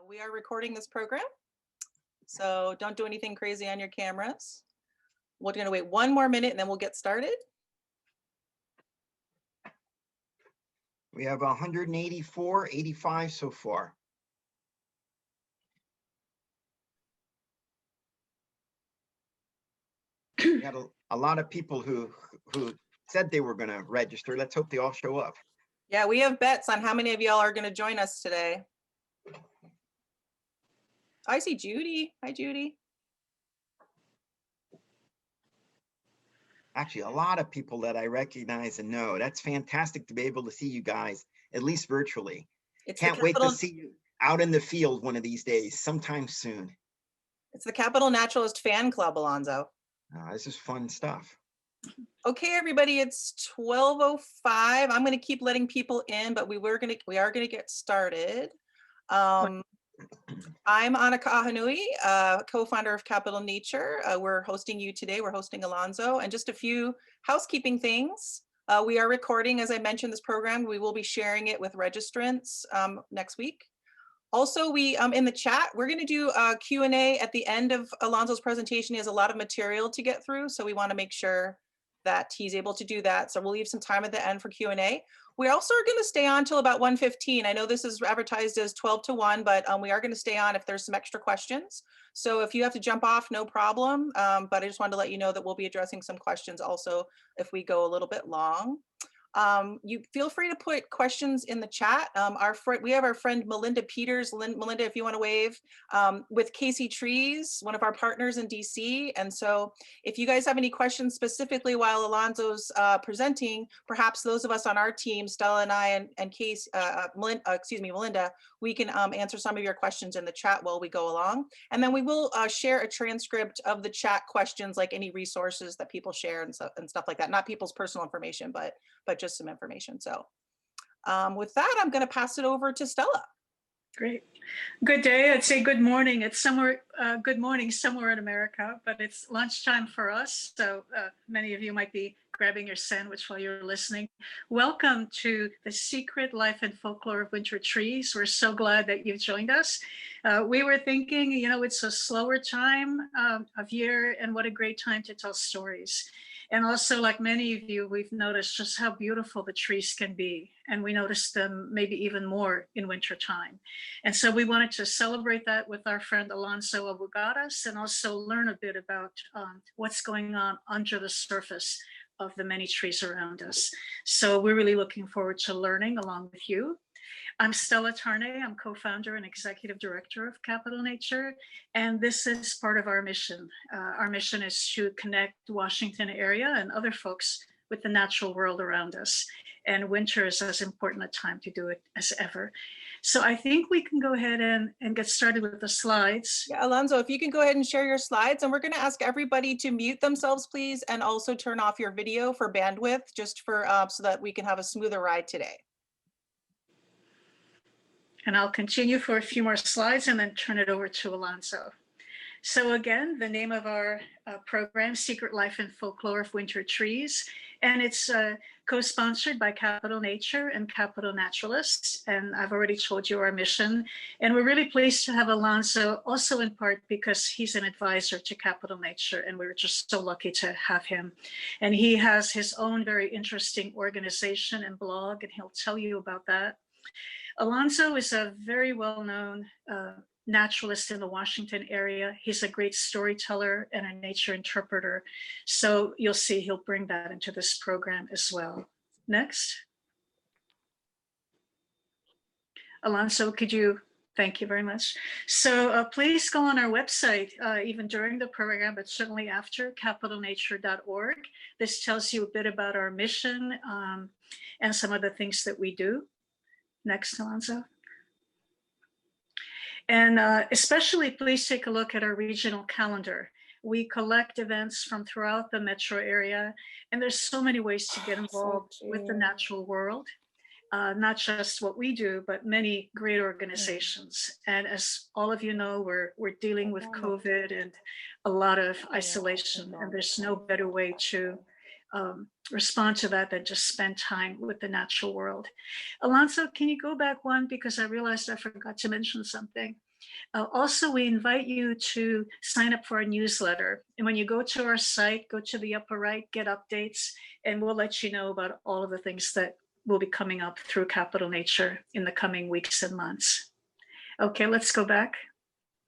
We are recording this program, so don't do anything crazy on your cameras. We're going to wait one more minute and then we'll get started. We have 184, 85 so far. We got a lot of people who said they were going to register. Let's hope they all show up. Yeah, we have bets on how many of y'all are going to join us today. I see Judy. Hi, Judy. Actually, a lot of people that I recognize and know. That's fantastic to be able to see you guys, at least virtually. Can't wait to see you out in the field one of these days, sometime soon. It's the Capital Naturalist Fan Club, Alonso. This is fun stuff. Okay, everybody, it's 12:05. I'm going to keep letting people in, but we are going to get started. I'm Anna Kahanui, co-founder of Capital Nature. We're hosting you today. We're hosting Alonso, and just a few housekeeping things. We are recording, as I mentioned, this program. We will be sharing it with registrants next week. Also, we in the chat, we're going to do a Q&A at the end of Alonso's presentation. He has a lot of material to get through, so we want to make sure that he's able to do that. So we'll leave some time at the end for Q&A. We also are going to stay on till about 1:15. I know this is advertised as 12 to 1, but we are going to stay on if there's some extra questions. So if you have to jump off, no problem. But I just wanted to let you know that we'll be addressing some questions also if we go a little bit long. You feel free to put questions in the chat. We have our friend Melinda Peters. Melinda, if you want to wave, with Casey Trees, one of our partners in DC. And so if you guys have any questions specifically while Alonso's presenting, perhaps those of us on our team, Stella and I and Melinda, we can answer some of your questions in the chat while we go along. And then we will share a transcript of the chat questions, like any resources that people share and stuff like that. Not people's personal information, but just some information. So with that, I'm going to pass it over to Stella. Great. Good day. I'd say good morning. It's somewhere, good morning somewhere in America, but it's lunchtime for us. So many of you might be grabbing your sandwich while you're listening. Welcome to the Secret Life and Folklore of Winter Trees. We're so glad that you've joined us. We were thinking, you know, it's a slower time of year, and what a great time to tell stories. And also, like many of you, we've noticed just how beautiful the trees can be. And we notice them maybe even more in wintertime. And so we wanted to celebrate that with our friend Alonso Abugattas, and also learn a bit about what's going on under the surface of the many trees around us. So we're really looking forward to learning along with you. I'm Stella Tarnay. I'm co-founder and executive director of Capital Nature, and this is part of our mission. Our mission is to connect the Washington area and other folks with the natural world around us. And winter is as important a time to do it as ever. So I think we can go ahead and get started with the slides. Yeah, Alonso, if you can go ahead and share your slides, and we're going to ask everybody to mute themselves, please, and also turn off your video for bandwidth, just for so that we can have a smoother ride today. And I'll continue for a few more slides and then turn it over to Alonso. So again, the name of our program, Secret Life and Folklore of Winter Trees, and it's co-sponsored by Capital Nature and Capital Naturalist. And I've already told you our mission. And we're really pleased to have Alonso, also in part because he's an advisor to Capital Nature, and we're just so lucky to have him. And he has his own very interesting organization and blog, and he'll tell you about that. Alonso is a very well-known naturalist in the Washington area. He's a great storyteller and a nature interpreter. So you'll see he'll bring that into this program as well. Next. Alonso, could you, thank you very much. So please go on our website, even during the program, but certainly after, capitalnature.org. This tells you a bit about our mission and some of the things that we do. Next, Alonso. And especially please take a look at our regional calendar. We collect events from throughout the metro area, and there's so many ways to get involved with the natural world. Not just what we do, but many great organizations. And as all of you know, we're dealing with COVID and a lot of isolation, and there's no better way to respond to that than just spend time with the natural world. Alonso, can you go back one? Because I realized I forgot to mention something. Also, we invite you to sign up for our newsletter. And when you go to our site, go to the upper right, get updates, and we'll let you know about all of the things that will be coming up through Capital Nature in the coming weeks and months. Okay, let's go back.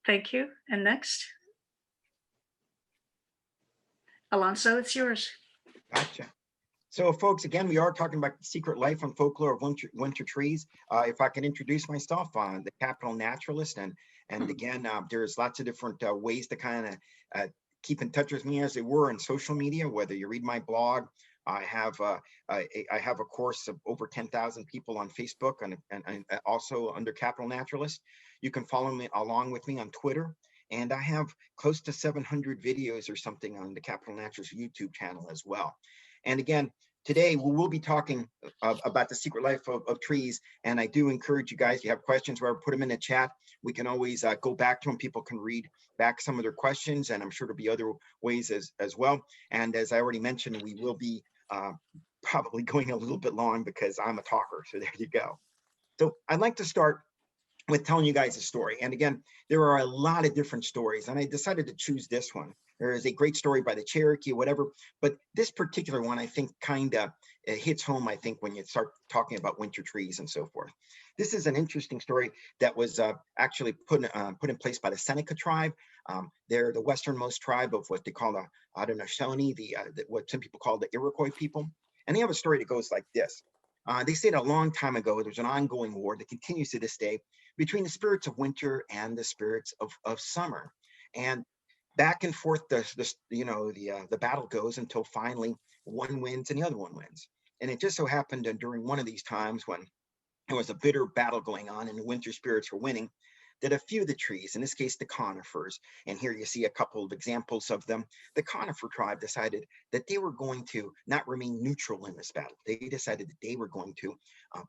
Thank you. And next. Alonso, it's yours. Gotcha. So folks, again, we are talking about the secret life and folklore of winter trees. If I can introduce myself, on the Capital Naturalist, and again, there's lots of different ways to kind of keep in touch with me, as it were, in social media. Whether you read my blog, I have a course of over 10,000 people on Facebook, and also under Capital Naturalist. You can follow me along with me on Twitter. And I have close to 700 videos or something on the Capital Naturalist YouTube channel as well. And again, today we will be talking about the secret life of trees. And I do encourage you guys, if you have questions, wherever, put them in the chat. We can always go back to them. People can read back some of their questions, and I'm sure there'll be other ways as well. And as I already mentioned, we will be probably going a little bit long because I'm a talker. So there you go. So I'd like to start with telling you guys a story. And again, there are a lot of different stories, and I decided to choose this one. There is a great story by the Cherokee, whatever, but this particular one, I think, kind of hits home, I think, when you start talking about winter trees and so forth. This is an interesting story that was actually put in place by the Seneca tribe. They're the westernmost tribe of what they call the Haudenosaunee, what some people call the Iroquois people. And they have a story that goes like this. They said a long time ago, there's an ongoing war that continues to this day between the spirits of winter and the spirits of summer. And back and forth, the battle goes until finally one wins and the other one wins. And it just so happened that during one of these times when there was a bitter battle going on and the winter spirits were winning, that a few of the trees, in this case the conifers, and here you see a couple of examples of them, the conifer tribe decided that they were going to not remain neutral in this battle. They decided that they were going to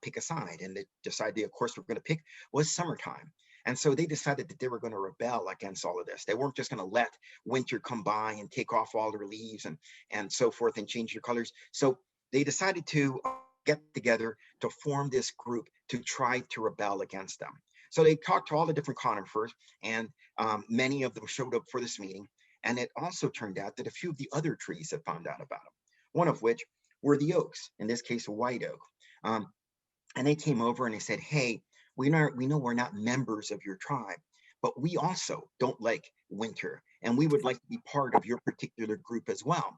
pick a side, and they decided, of course, we're going to pick was summertime. And so they decided that they were going to rebel against all of this. They weren't just going to let winter come by and take off all their leaves and so forth and change their colors. So they decided to get together to form this group to try to rebel against them. So they talked to all the different conifers, and many of them showed up for this meeting. And it also turned out that a few of the other trees had found out about them, one of which were the oaks, in this case, a white oak. And they came over and they said, hey, we know we're not members of your tribe, but we also don't like winter, and we would like to be part of your particular group as well.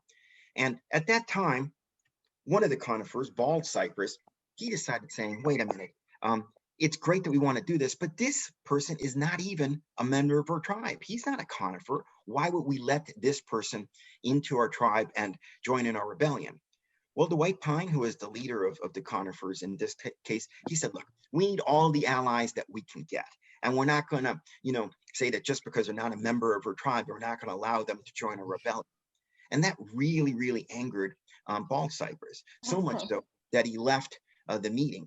And at that time, one of the conifers, bald cypress, he decided saying, wait a minute, it's great that we want to do this, but this person is not even a member of our tribe. He's not a conifer. Why would we let this person into our tribe and join in our rebellion? Well, the white pine, who is the leader of the conifers in this case, he said, look, we need all the allies that we can get. And we're not going to, say that just because they're not a member of our tribe, we're not going to allow them to join a rebellion. And that really, really angered bald cypress, so much so that he left the meeting.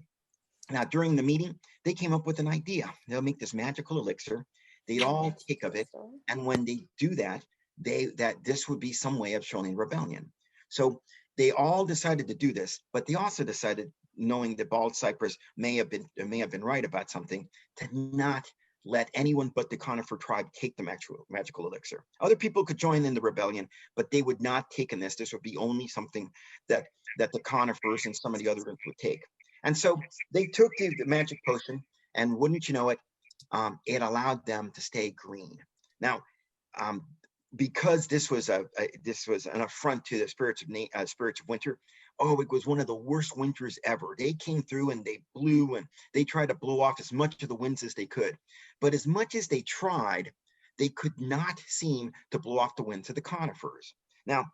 Now, during the meeting, they came up with an idea. They'll make this magical elixir. They'd all take of it. And when they do that, this would be some way of showing rebellion. So they all decided to do this, but they also decided, knowing that bald cypress may have been right about something, to not let anyone but the conifer tribe take the magical elixir. Other people could join in the rebellion, but they would not take in this. This would be only something that the conifers and some of the others would take. And so they took the magic potion, and wouldn't you know it, it allowed them to stay green. Now, because this was an affront to the spirits of winter. Oh, it was one of the worst winters ever. They came through and they blew, and they tried to blow off as much of the winds as they could. But as much as they tried, they could not seem to blow off the winds of the conifers. Now,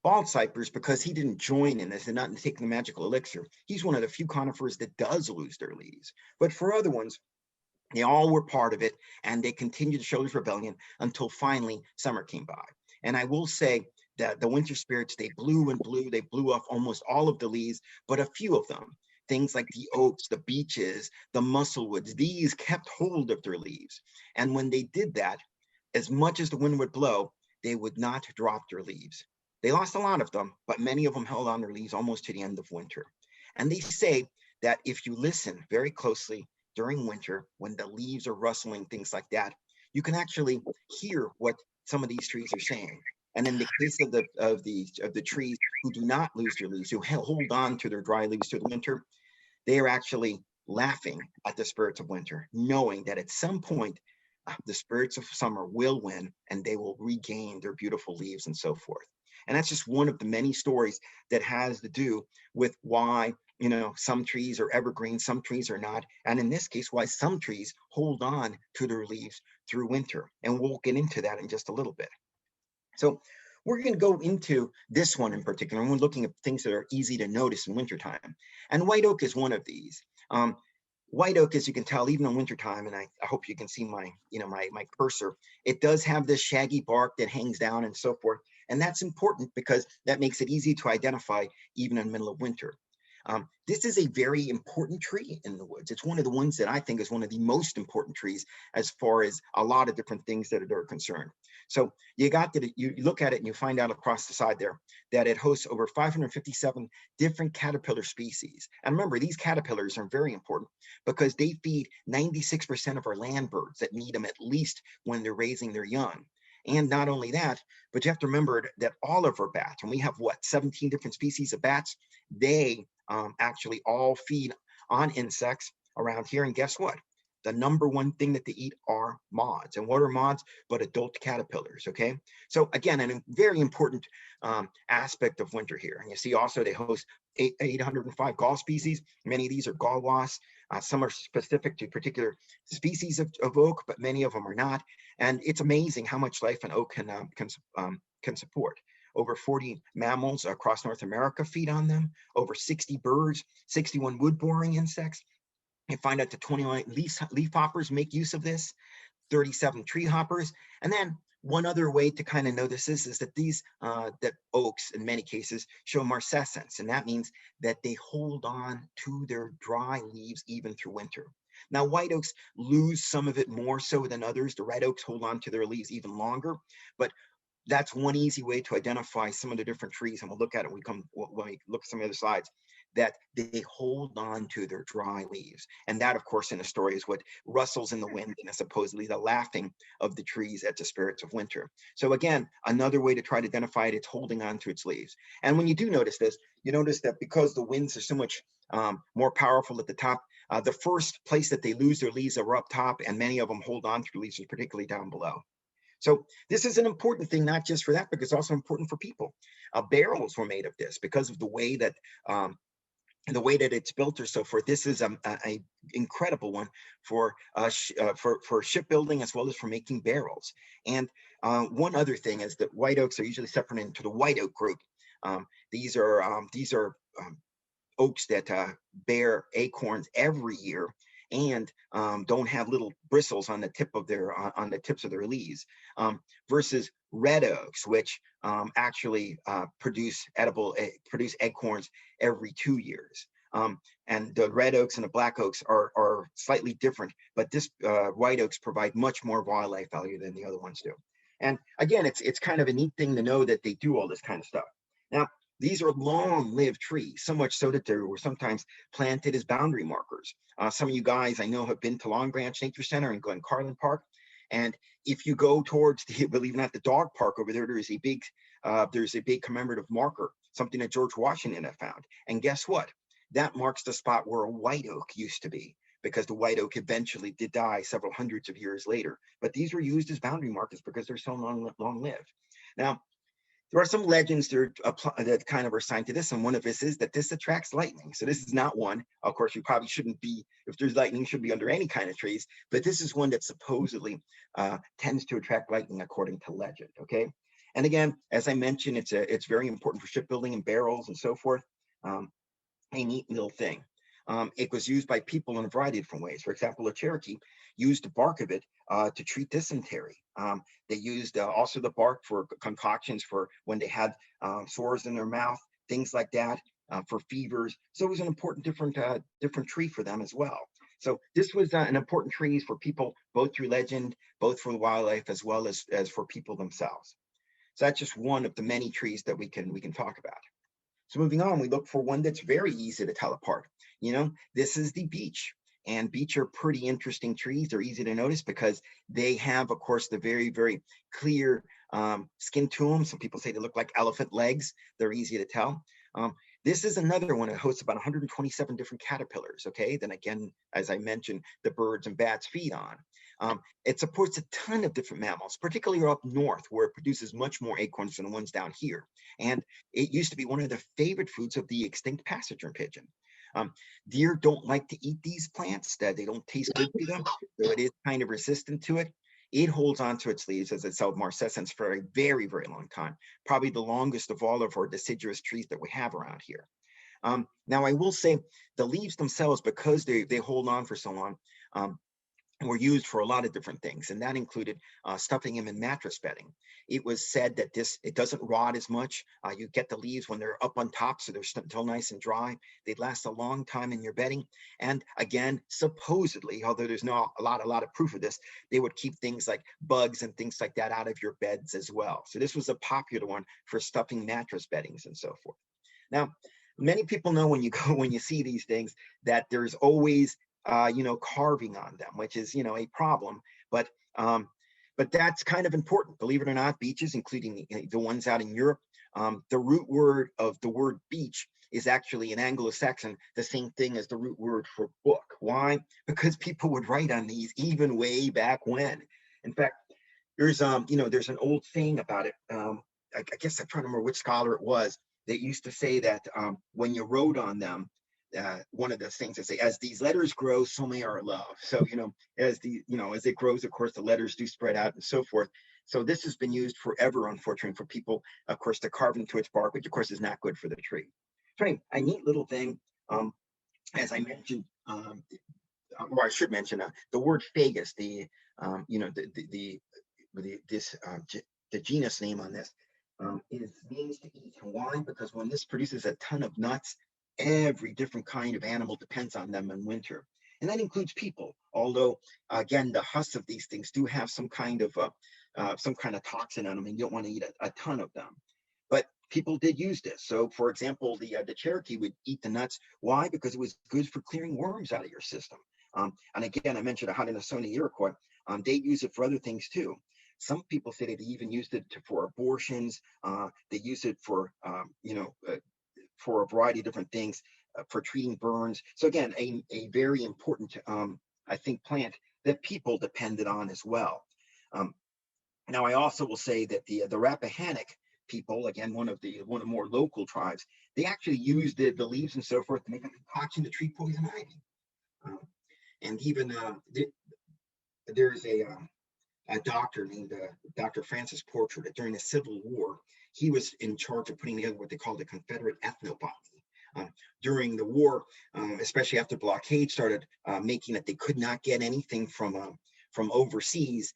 bald cypress, because he didn't join in this and not take the magical elixir, he's one of the few conifers that does lose their leaves. But for other ones, they all were part of it, and they continued to show this rebellion until finally summer came by. And I will say that the winter spirits, they blew and blew. They blew off almost all of the leaves, but a few of them, things like the oaks, the beeches, the musselwoods, these kept hold of their leaves. And when they did that, as much as the wind would blow, they would not drop their leaves. They lost a lot of them, but many of them held on their leaves almost to the end of winter. And they say that if you listen very closely during winter, when the leaves are rustling, things like that, you can actually hear what some of these trees are saying. And in the case of the trees who do not lose their leaves, who hold on to their dry leaves through the winter, they are actually laughing at the spirits of winter, knowing that at some point the spirits of summer will win and they will regain their beautiful leaves and so forth. And that's just one of the many stories that has to do with why, you know, some trees are evergreen, some trees are not. And in this case, why some trees hold on to their leaves through winter. And we'll get into that in just a little bit. So we're going to go into this one in particular, and we're looking at things that are easy to notice in wintertime. And white oak is one of these. White oak, as you can tell, even in wintertime, and I hope you can see my, my cursor, it does have this shaggy bark that hangs down and so forth. And that's important because that makes it easy to identify even in the middle of winter. This is a very important tree in the woods. It's one of the ones that I think is one of the most important trees as far as a lot of different things that are concerned. So you look at it and you find out across the side there that it hosts over 557 different caterpillar species. And remember, these caterpillars are very important because they feed 96% of our land birds that need them at least when they're raising their young. And not only that, but you have to remember that all of our bats, and we have 17 different species of bats, they actually all feed on insects around here. And guess what? The number one thing that they eat are moths. And what are moths but adult caterpillars? Okay. So again, a very important aspect of winter here. And you see also they host 805 gall species. Many of these are gall wasps. Some are specific to particular species of oak, but many of them are not. And it's amazing how much life an oak can support. Over 40 mammals across North America feed on them, over 60 birds, 61 wood-boring insects. You find out that 21 leaf hoppers make use of this, 37 tree hoppers. And then one other way to kind of notice this is that these that oaks in many cases show marcescence, and that means that they hold on to their dry leaves even through winter. Now, white oaks lose some of it more so than others. The red oaks hold on to their leaves even longer, but that's one easy way to identify some of the different trees, and we'll look at it when we look at some of the other slides, that they hold on to their dry leaves. And that, of course, in the story is what rustles in the wind and is supposedly the laughing of the trees at the spirits of winter. So again, another way to try to identify it, it's holding on to its leaves. And when you do notice this, you notice that because the winds are so much more powerful at the top, the first place that they lose their leaves are up top, and many of them hold on to their leaves, particularly down below. So this is an important thing, not just for that, but it's also important for people. Barrels were made of this because of the way that it's built or so forth. This is a incredible one for shipbuilding as well as for making barrels. And one other thing is that white oaks are usually separated into the white oak group. These are oaks that bear acorns every year and don't have little bristles on the tips of their leaves, versus red oaks, which actually produce acorns every 2 years. And the red oaks and the black oaks are slightly different, but this white oaks provide much more wildlife value than the other ones do. And again, it's kind of a neat thing to know that they do all this kind of stuff. Now, these are long-lived trees, so much so that they were sometimes planted as boundary markers. Some of you guys I know have been to Long Branch Nature Center and Glen Carlin Park. And if you go towards the, believe it or not, the dog park over there, there's a big commemorative marker, something that George Washington had found. And guess what? That marks the spot where a white oak used to be, because the white oak eventually did die several hundreds of years later. But these were used as boundary markers because they're so long-lived. Now, there are some legends that kind of are assigned to this, and one of this is that this attracts lightning. So this is not one. Of course, you probably shouldn't be, if there's lightning, you should be under any kind of trees, but this is one that supposedly tends to attract lightning according to legend, okay? And again, as I mentioned, it's very important for shipbuilding and barrels and so forth. A neat little thing. It was used by people in a variety of different ways. For example, a Cherokee used the bark of it to treat dysentery. They used also the bark for concoctions for when they had sores in their mouth, things like that, for fevers. So it was an important different tree for them as well. So this was an important tree for people, both through legend, both for wildlife, as well as for people themselves. So that's just one of the many trees that we can talk about. So moving on, we look for one that's very easy to tell apart. You know, this is the beech. And beech are pretty interesting trees. They're easy to notice because they have, of course, the very, very clear skin to them. Some people say they look like elephant legs. They're easy to tell. This is another one that hosts about 127 different caterpillars, okay? Then again, as I mentioned, the birds and bats feed on. It supports a ton of different mammals, particularly up north where it produces much more acorns than the ones down here. And it used to be one of the favorite foods of the extinct passenger pigeon. Deer don't like to eat these plants, that they don't taste good to them, so it is kind of resistant to it. It holds on to its leaves as a self-marcescence for a very, very long time, probably the longest of all of our deciduous trees that we have around here. Now, I will say the leaves themselves, because they hold on for so long, were used for a lot of different things, and that included stuffing them in mattress bedding. It was said that it doesn't rot as much. You get the leaves when they're up on top, so they're still nice and dry. They'd last a long time in your bedding. And again, supposedly, although there's not a lot of proof of this, they would keep things like bugs and things like that out of your beds as well. So this was a popular one for stuffing mattress beddings and so forth. Now, many people know when you see these things that there's always carving on them, which is, a problem, but that's kind of important. Believe it or not, beeches, including the ones out in Europe, the root word of the word beech is actually in Anglo-Saxon the same thing as the root word for book. Why? Because people would write on these even way back when. In fact, there's an old saying about it. I guess I'm trying to remember which scholar it was that used to say that when you wrote on them, one of the things that say, as these letters grow, so may our love. So, as it grows, of course, the letters do spread out and so forth. So this has been used forever, unfortunately, for people, of course, to carve into its bark, which of course is not good for the tree. So anyway, a neat little thing, as I mentioned, or I should mention, the word fagus, the genus name on this, means to eat. Why? Because when this produces a ton of nuts, every different kind of animal depends on them in winter. And that includes people, although, again, the husks of these things do have some kind of toxin on them, and you don't want to eat a ton of them. But people did use this. So, for example, the Cherokee would eat the nuts. Why? Because it was good for clearing worms out of your system. And again, I mentioned a Haudenosaunee Iroquois. They use it for other things too. Some people say they even used it for abortions. They use it for for a variety of different things, for treating burns. So again, a very important, I think, plant that people depended on as well. Now, I also will say that the Rappahannock people, again, one of the more local tribes, they actually used the leaves and so forth to make a concoction to treat poison ivy. And even there's a doctor named Dr. Francis Portrait. During the Civil War, he was in charge of putting together what they called the Confederate ethnobotany. During the war, especially after blockade started making it, they could not get anything from overseas.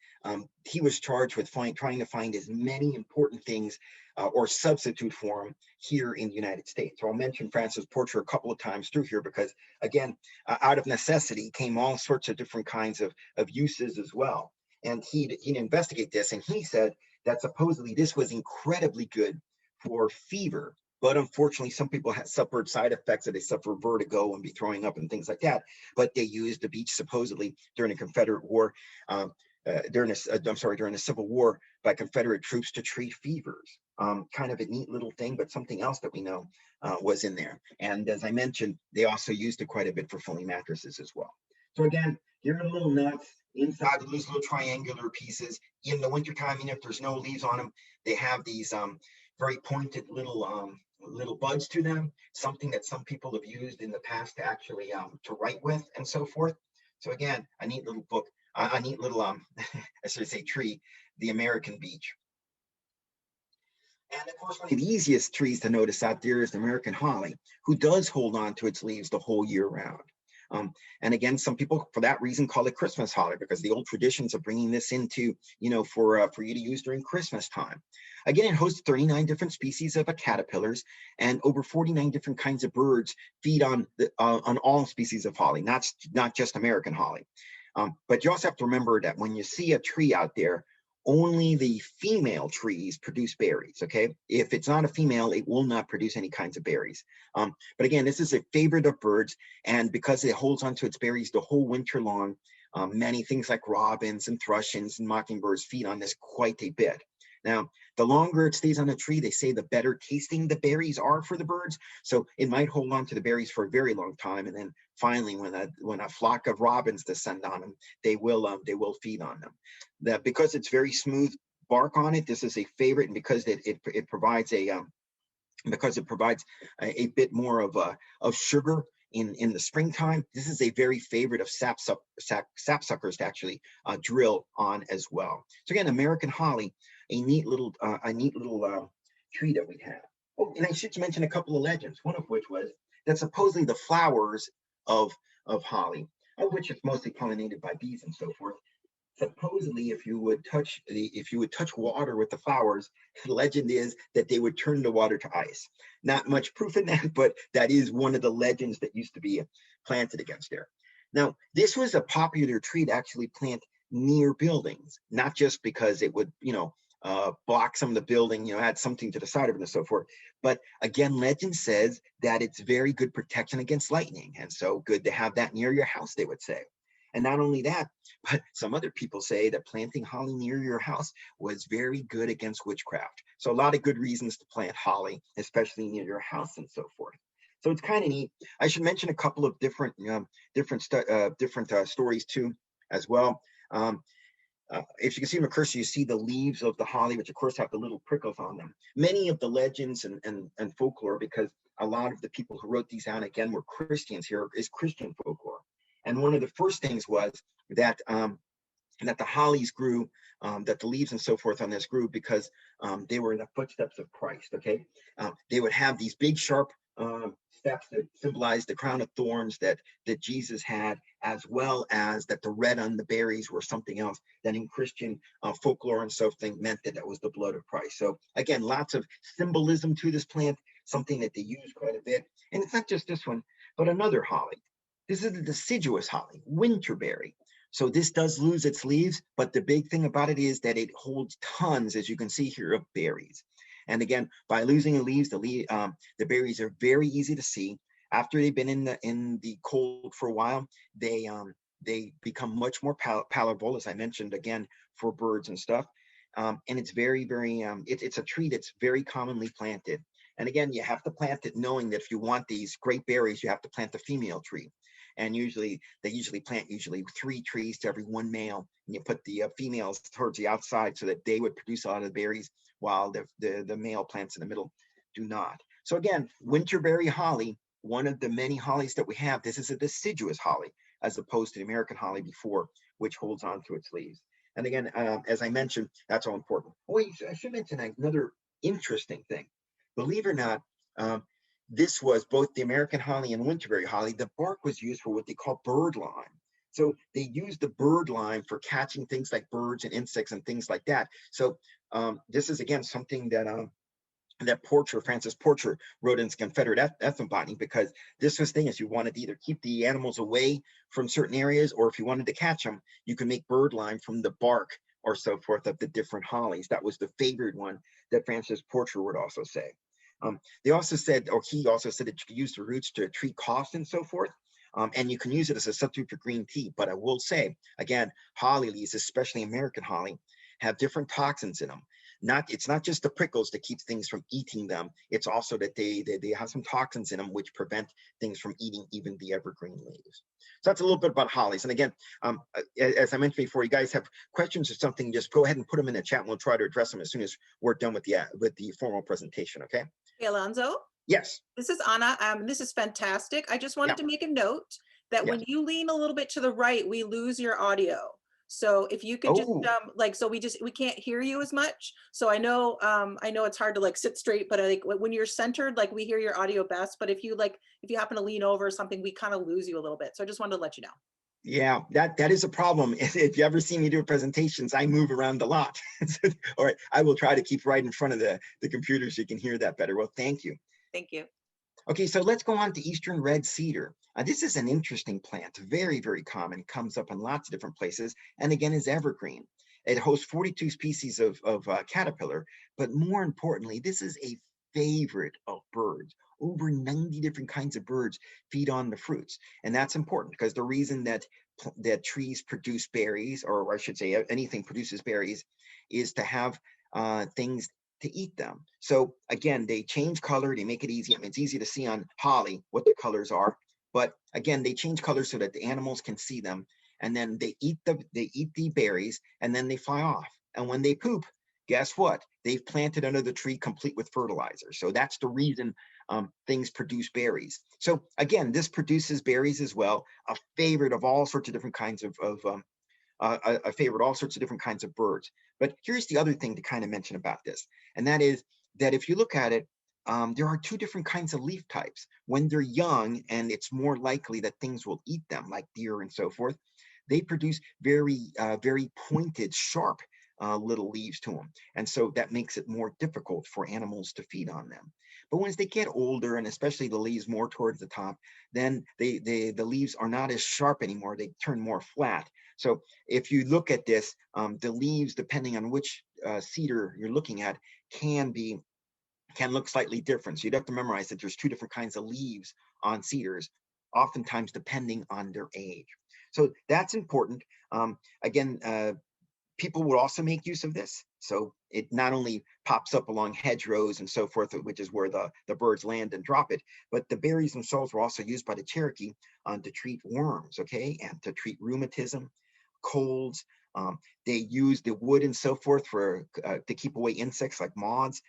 He was charged with trying to find as many important things or substitute for them here in the United States. So I'll mention Francis Portrait a couple of times through here because, again, out of necessity came all sorts of different kinds of uses as well. And he'd investigate this, and he said that supposedly this was incredibly good for fever. But unfortunately, some people had suffered side effects, that they suffer vertigo and be throwing up and things like that. But they used the beech supposedly during the Confederate War, during the Civil War by Confederate troops to treat fevers. Kind of a neat little thing, but something else that we know was in there. And as I mentioned, they also used it quite a bit for filling mattresses as well. So again, here are the little nuts inside of these little triangular pieces. In the wintertime, even if there's no leaves on them, they have these very pointed little buds to them, something that some people have used in the past to actually to write with and so forth. So again, a neat little book, a neat little I should say tree, the American beech. And of course, one of the easiest trees to notice out there is the American holly, who does hold on to its leaves the whole year round. And again, some people, for that reason, call it Christmas holly, because the old traditions of bringing this into, for you to use during Christmas time. Again, it hosts 39 different species of caterpillars, and over 49 different kinds of birds feed on all species of holly, not just American holly. But you also have to remember that when you see a tree out there, only the female trees produce berries, okay? If it's not a female, it will not produce any kinds of berries. But again, this is a favorite of birds, and because it holds onto its berries the whole winter long, many things like robins and thrushes and mockingbirds feed on this quite a bit. Now, the longer it stays on the tree, they say the better tasting the berries are for the birds. So it might hold on to the berries for a very long time, and then finally, when a flock of robins descend on them, they will feed on them. That because it's very smooth bark on it, this is a favorite, and because it provides a bit more of sugar in the springtime, this is a very favorite of sapsuckers to actually drill on as well. So again, American holly, a neat little tree that we have. Oh, and I should mention a couple of legends, one of which was that supposedly the flowers of holly, of which it's mostly pollinated by bees and so forth, supposedly if you would touch water with the flowers, the legend is that they would turn the water to ice. Not much proof in that, but that is one of the legends that used to be planted against there. Now, this was a popular tree to actually plant near buildings, not just because it would, block some of the building, add something to the side of it and so forth. But again, legend says that it's very good protection against lightning. And so good to have that near your house, they would say. And not only that, but some other people say that planting holly near your house was very good against witchcraft. So a lot of good reasons to plant holly, especially near your house and so forth. So it's kind of neat. I should mention a couple of different stories too, as well. If you can see in the cursor, you see the leaves of the holly, which of course have the little prickles on them. Many of the legends and folklore, because a lot of the people who wrote these down, again, were Christians here, is Christian folklore. And one of the first things was that the hollies grew, that the leaves and so forth on this grew because they were in the footsteps of Christ, okay? They would have these big sharp steps that symbolized the crown of thorns that Jesus had, as well as that the red on the berries were something else that in Christian folklore and so forth meant that was the blood of Christ. So again, lots of symbolism to this plant, something that they use quite a bit. And it's not just this one, but another holly. This is the deciduous holly, winterberry. So this does lose its leaves, but the big thing about it is that it holds tons, as you can see here, of berries. And again, by losing the leaves, the berries are very easy to see. After they've been in the cold for a while, they become much more palatable, as I mentioned again, for birds and stuff. And it's very, very it's a tree that's very commonly planted. And again, you have to plant it knowing that if you want these great berries, you have to plant the female tree. And they plant 3 trees to every 1 male, and you put the females towards the outside so that they would produce a lot of the berries, while the male plants in the middle do not. So again, winterberry holly, one of the many hollies that we have. This is a deciduous holly, as opposed to the American holly before, which holds on to its leaves. And again, as I mentioned, that's all important. Oh, I should mention another interesting thing. Believe it or not, this was both the American holly and winterberry holly. The bark was used for what they call bird lime. So they used the bird lime for catching things like birds and insects and things like that. So this is again something that Francis Porcher wrote in his Confederate Ethnobotany, because this was thing is you wanted to either keep the animals away from certain areas, or if you wanted to catch them, you could make bird lime from the bark or so forth of the different hollies. That was the favored one that Francis Porcher would also say. He also said that you could use the roots to treat coughs and so forth. And you can use it as a substitute for green tea. But I will say, again, holly leaves, especially American holly, have different toxins in them. It's not just the prickles that keeps things from eating them. It's also that they have some toxins in them which prevent things from eating even the evergreen leaves. So that's a little bit about hollies. And again, as I mentioned before, you guys have questions or something, just go ahead and put them in the chat and we'll try to address them as soon as we're done with the formal presentation, okay? Hey, Alonso. Yes. This is Anna. This is fantastic. I just wanted to make a note that Yes. when you lean a little bit to the right, we lose your audio. So if you could just we can't hear you as much. So I know it's hard to sit straight, but when you're centered, we hear your audio best. But if you happen to lean over or something, we kind of lose you a little bit. So I just wanted to let you know. Yeah, that is a problem. If you ever see me do presentations, I move around a lot. All right, I will try to keep right in front of the computer so you can hear that better. Well, thank you. Thank you. Okay, so let's go on to Eastern red cedar. This is an interesting plant, very, very common, comes up in lots of different places, and again is evergreen. It hosts 42 species of caterpillar, but more importantly, this is a favorite of birds. Over 90 different kinds of birds feed on the fruits. And that's important because the reason that trees produce berries, or I should say anything produces berries, is to have things to eat them. So again, they change color, they make it easy. I mean, it's easy to see on holly what the colors are, but again, they change colors so that the animals can see them, and then they eat the berries, and then they fly off. And when they poop, guess what? They've planted under the tree complete with fertilizer. So that's the reason things produce berries. So again, this produces berries as well, a favorite of all sorts of different kinds of a favorite all sorts of different kinds of birds. But here's the other thing to kind of mention about this, and that is that if you look at it, there are two different kinds of leaf types. When they're young, and it's more likely that things will eat them, like deer and so forth, they produce very pointed, sharp little leaves to them. And so that makes it more difficult for animals to feed on them. But once they get older, and especially the leaves more towards the top, then the leaves are not as sharp anymore. They turn more flat. So if you look at this, the leaves, depending on which cedar you're looking at, can look slightly different. So you'd have to memorize that there's two different kinds of leaves on cedars, oftentimes depending on their age. So that's important. Again, people would also make use of this. So it not only pops up along hedgerows and so forth, which is where the birds land and drop it, but the berries themselves were also used by the Cherokee to treat worms, okay, and to treat rheumatism, colds. They used the wood and so forth for to keep away insects like moths.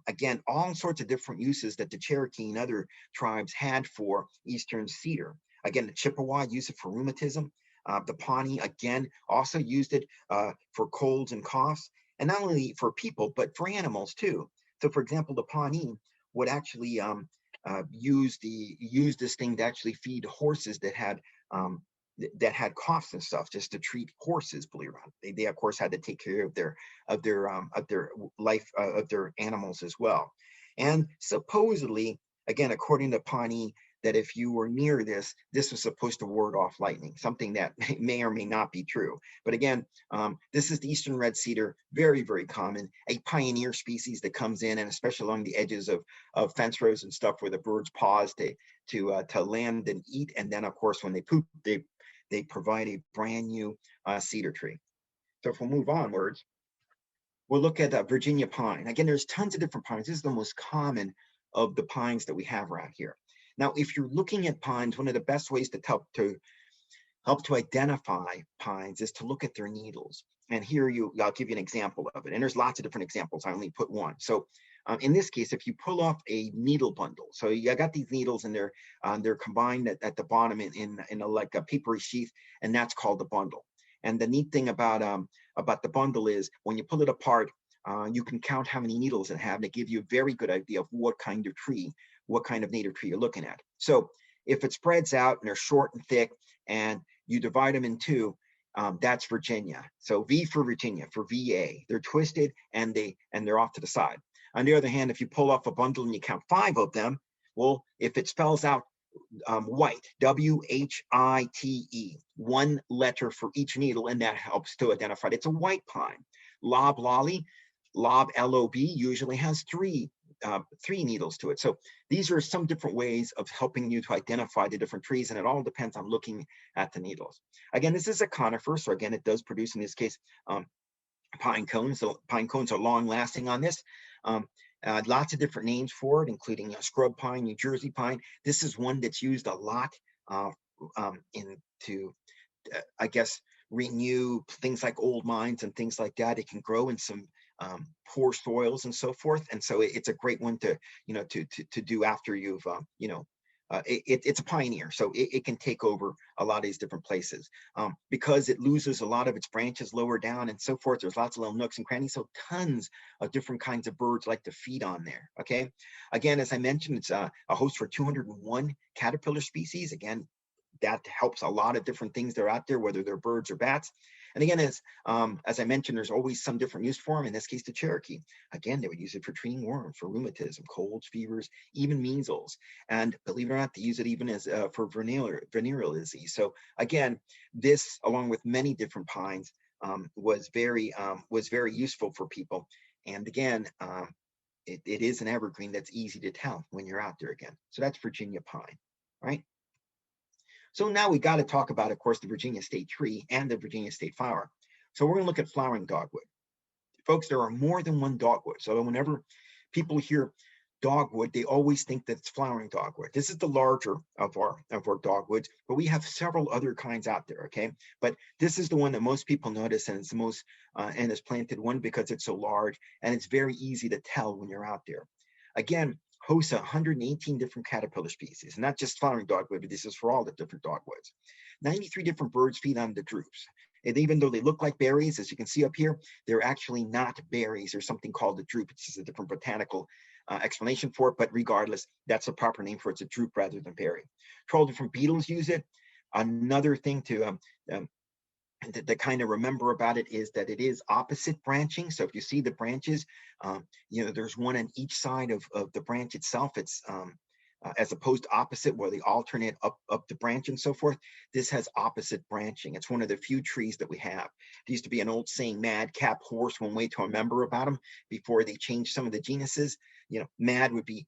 Again, all sorts of different uses that the Cherokee and other tribes had for eastern cedar. Again, the Chippewa used it for rheumatism. The Pawnee, again, also used it for colds and coughs, and not only for people, but for animals too. So for example, the Pawnee would actually use this thing to actually feed horses that had coughs and stuff, just to treat horses, believe it or not. They of course had to take care of their life of their animals as well. And supposedly, again, according to Pawnee, that if you were near this was supposed to ward off lightning, something that may or may not be true. But again, this is the eastern red cedar, very, very common, a pioneer species that comes in, and especially along the edges of fence rows and stuff where the birds pause to land and eat. And then of course, when they poop, they provide a brand new cedar tree. So if we'll move onwards, we'll look at Virginia pine. Again, there's tons of different pines. This is the most common of the pines that we have around here. Now, if you're looking at pines, one of the best ways to help to identify pines is to look at their needles. And here I'll give you an example of it. And there's lots of different examples. I only put one. So in this case, if you pull off a needle bundle, so you got these needles and they're combined at the bottom in like a papery sheath, and that's called the bundle. And the neat thing about the bundle is when you pull it apart, you can count how many needles it has, and it gives you a very good idea of what kind of native tree you're looking at. So if it spreads out and they're short and thick and you divide them in two, that's Virginia. So V for Virginia, for VA. They're twisted and they're off to the side. On the other hand, if you pull off a bundle and you count 5 of them, well, if it spells out white, W-H-I-T-E, one letter for each needle, and that helps to identify it. It's a white pine. Loblolly, Lob, L-O-B, usually has 3 needles to it. So these are some different ways of helping you to identify the different trees, and it all depends on looking at the needles. Again, this is a conifer, so again, it does produce, in this case, pine cones. So pine cones are long lasting on this. Lots of different names for it, including scrub pine, New Jersey pine. This is one that's used a lot I guess, renew things like old mines and things like that. It can grow in some poor soils and so forth, and so it's a great one to do after you've it's a pioneer, so it can take over a lot of these different places because it loses a lot of its branches lower down and so forth. There's lots of little nooks and crannies, so tons of different kinds of birds like to feed on there. Okay, again, as I mentioned, it's a host for 201 caterpillar species. Again, that helps a lot of different things that are out there, whether they're birds or bats. And again, as I mentioned, there's always some different use for them. In this case, the Cherokee. Again, they would use it for treating worms, for rheumatism, colds, fevers, even measles. And believe it or not, they use it even as for venereal disease. So again, this, along with many different pines, was very useful for people. And again, it is an evergreen that's easy to tell when you're out there again. So that's Virginia pine, right? So now we got to talk about, of course, the Virginia state tree and the Virginia state flower. So we're going to look at flowering dogwood. Folks, there are more than one dogwood. So whenever people hear dogwood, they always think that it's flowering dogwood. This is the larger of our dogwoods, but we have several other kinds out there, okay? But this is the one that most people notice, and it's the most, and it's planted, one, because it's so large, and it's very easy to tell when you're out there. Again, hosts 118 different caterpillar species, and not just flowering dogwood, but this is for all the different dogwoods. 93 different birds feed on the drupes. And even though they look like berries, as you can see up here, they're actually not berries. There's something called the drupe. It's just a different botanical explanation for it, but regardless, that's the proper name for it. It's a drupe rather than berry. 12 different beetles use it. Another thing to kind of remember about it is that it is opposite branching. So if you see the branches, there's one on each side of the branch itself. It's as opposed to opposite, where they alternate up the branch and so forth. This has opposite branching. It's one of the few trees that we have. There used to be an old saying, madcap horse, one way to remember about them before they changed some of the genuses. Mad would be,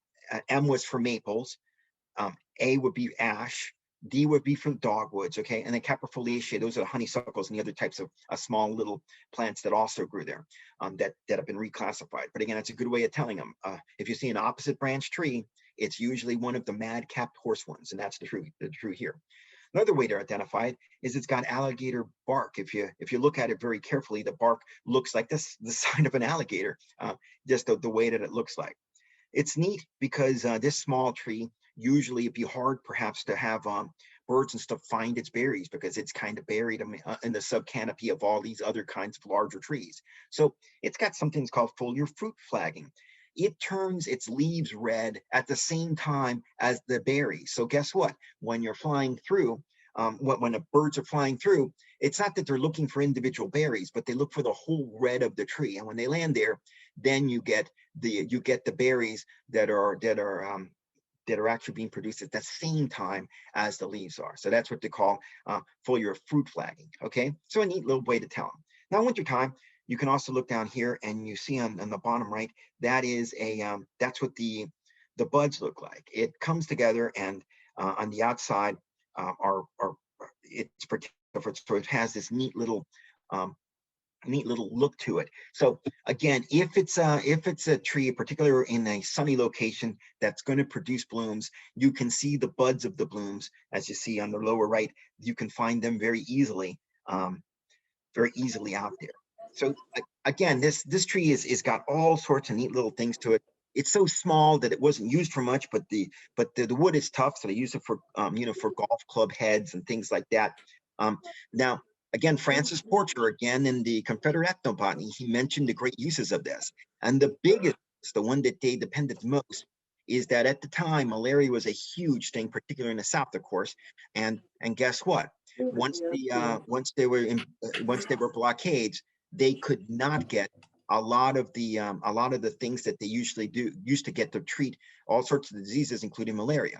M was for maples, A would be ash, D would be for dogwoods, okay? And then caprifoliaceae, those are the honeysuckles and the other types of small little plants that also grew there that have been reclassified. But again, it's a good way of telling them. If you see an opposite branch tree, it's usually one of the mad-capped horse ones, and that's the true here. Another way to identify it is it's got alligator bark. If you look at it very carefully, the bark looks like the side of an alligator, just the way that it looks like. It's neat because this small tree, usually it'd be hard perhaps to have birds and stuff find its berries because it's kind of buried in the subcanopy of all these other kinds of larger trees. So it's got something called foliar fruit flagging. It turns its leaves red at the same time as the berries. So guess what? When you're flying through, when the birds are flying through, it's not that they're looking for individual berries, but they look for the whole red of the tree. And when they land there, then you get the berries that are actually being produced at the same time as the leaves are. So that's what they call foliar fruit flagging. Okay, so a neat little way to tell them. Now, wintertime, you can also look down here and you see on the bottom right, that is that's what the buds look like. It comes together, and on the outside it's protected, so it has this neat little look to it. So again, if it's a tree, particularly in a sunny location that's going to produce blooms, you can see the buds of the blooms, as you see on the lower right. You can find them very easily out there. So again, this tree is got all sorts of neat little things to it. It's so small that it wasn't used for much, but the wood is tough, so they use it for for golf club heads and things like that. Now, again, Francis Porcher, again in the Confederate Ethnobotany, he mentioned the great uses of this, and the biggest, the one that they depended most, is that at the time malaria was a huge thing, particularly in the South, of course, and guess what? Once there were blockades, they could not get a lot of the things that they used to get to treat all sorts of diseases, including malaria.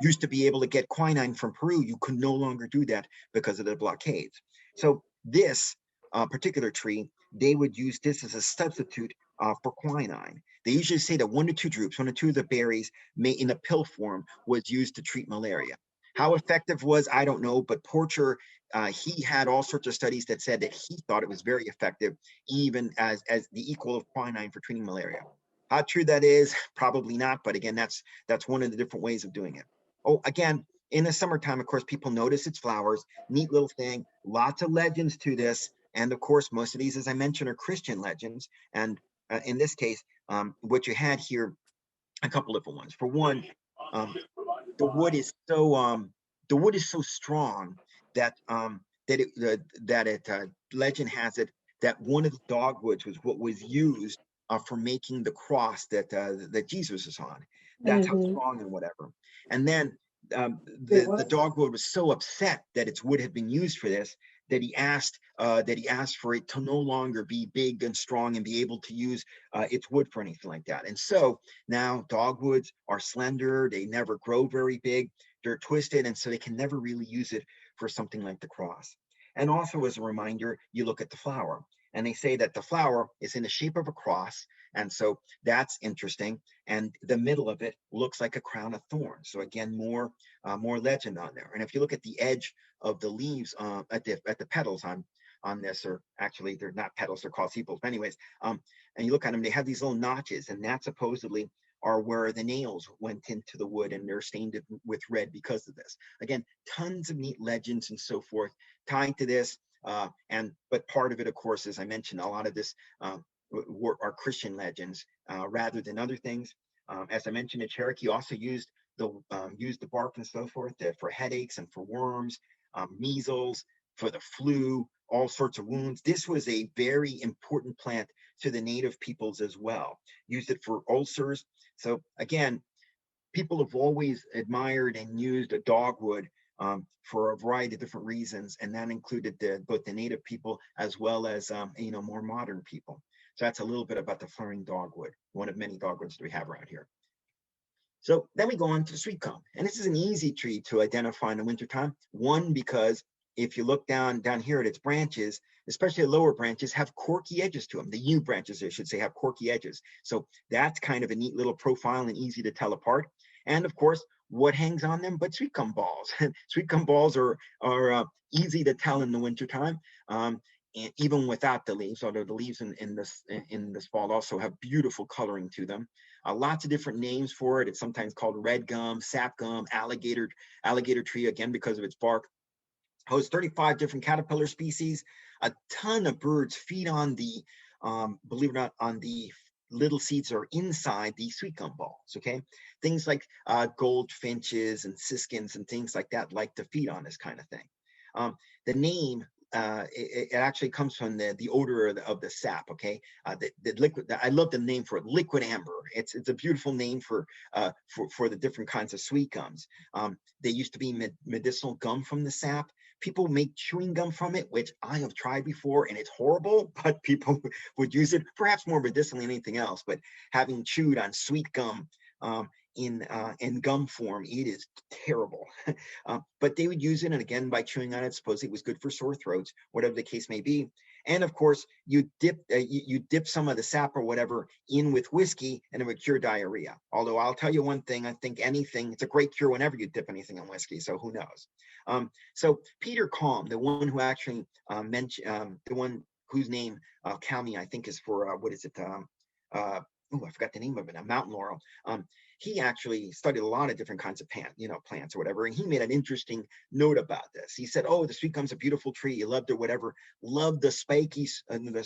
Used to be able to get quinine from Peru. You could no longer do that because of the blockades. So this particular tree, they would use this as a substitute for quinine. They usually say that 1 to 2 drupes, 1 to 2 of the berries in a pill form was used to treat malaria. How effective was, I don't know, but Porcher, he had all sorts of studies that said that he thought it was very effective, even as the equal of quinine for treating malaria. How true that is, probably not, but again, that's one of the different ways of doing it. Oh, again, in the summertime, of course, people notice its flowers. Neat little thing, lots of legends to this. And of course, most of these, as I mentioned, are Christian legends. And in this case, what you had here, a couple different ones. For one, the wood is so strong that legend has it that one of the dogwoods was what was used for making the cross that Jesus is on. That's how strong and whatever. And then the dogwood was so upset that its wood had been used for this that he asked for it to no longer be big and strong and be able to use its wood for anything like that. And so now dogwoods are slender, they never grow very big, they're twisted, and so they can never really use it for something like the cross. And also as a reminder, you look at the flower, and they say that the flower is in the shape of a cross. And so that's interesting. And the middle of it looks like a crown of thorns. So again, more legend on there. And if you look at the edge of the leaves at the petals on this, or actually they're not petals, they're called sepals. But anyways, and you look at them, they have these little notches, and that supposedly are where the nails went into the wood, and they're stained with red because of this. Again, tons of neat legends and so forth tying to this. But part of it, of course, as I mentioned, a lot of this are Christian legends rather than other things. As I mentioned, the Cherokee also used the bark and so forth for headaches and for worms, measles, for the flu, all sorts of wounds. This was a very important plant to the native peoples as well. Used it for ulcers. So again, people have always admired and used a dogwood for a variety of different reasons, and that included both the native people as well as more modern people. So that's a little bit about the flowering dogwood, one of many dogwoods that we have around here. So then we go on to sweet gum, and this is an easy tree to identify in the wintertime. One, because if you look down here at its branches, especially the lower branches, have corky edges to them. The U branches, I should say, have corky edges. So that's kind of a neat little profile and easy to tell apart. And of course, what hangs on them but sweet gum balls. Sweet gum balls are easy to tell in the wintertime, and even without the leaves, although the leaves in this fall also have beautiful coloring to them. Lots of different names for it. It's sometimes called red gum, sap gum, alligator tree, again, because of its bark. Hosts 35 different caterpillar species. A ton of birds feed on the, believe it or not, on the little seeds that are inside the sweet gum balls, okay? Things like goldfinches and siskins and things like that like to feed on this kind of thing. The name, it actually comes from the odor of the sap, okay? The liquid, I love the name for it, liquid amber. It's a beautiful name for the different kinds of sweet gums. They used to be medicinal gum from the sap. People make chewing gum from it, which I have tried before, and it's horrible, but people would use it perhaps more medicinally than anything else. But having chewed on sweet gum in gum form, it is terrible. But they would use it, and again, by chewing on it, supposedly it was good for sore throats, whatever the case may be. And of course, you dip some of the sap or whatever in with whiskey, and it would cure diarrhea. Although I'll tell you one thing, I think it's a great cure whenever you dip anything in whiskey. So who knows? So Peter Kalm, the one who actually mentioned, the one whose name Kalmi, I think, is for what is it? I forgot the name of it. A mountain laurel. He actually studied a lot of different kinds of plants or whatever, and he made an interesting note about this. He said, "Oh, the sweet gum's a beautiful tree. You loved it, whatever. Loved the spiky things, the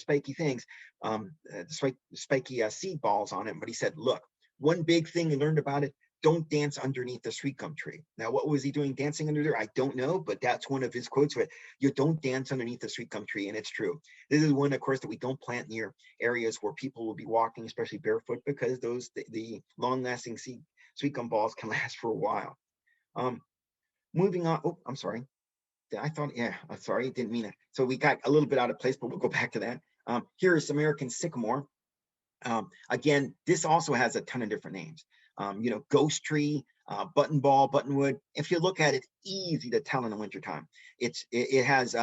spiky seed balls on it." But he said, "Look, one big thing he learned about it: don't dance underneath the sweet gum tree." Now, what was he doing dancing under there? I don't know, but that's one of his quotes with, "You don't dance underneath the sweet gum tree," and it's true. This is one, of course, that we don't plant near areas where people will be walking, especially barefoot, because the long-lasting sweet gum balls can last for a while. Moving on. Oh, I'm sorry. I'm sorry, didn't mean it. So we got a little bit out of place, but we'll go back to that. Here is American sycamore. Again, this also has a ton of different names. Ghost tree, buttonball, buttonwood. If you look at it, easy to tell in the wintertime. It has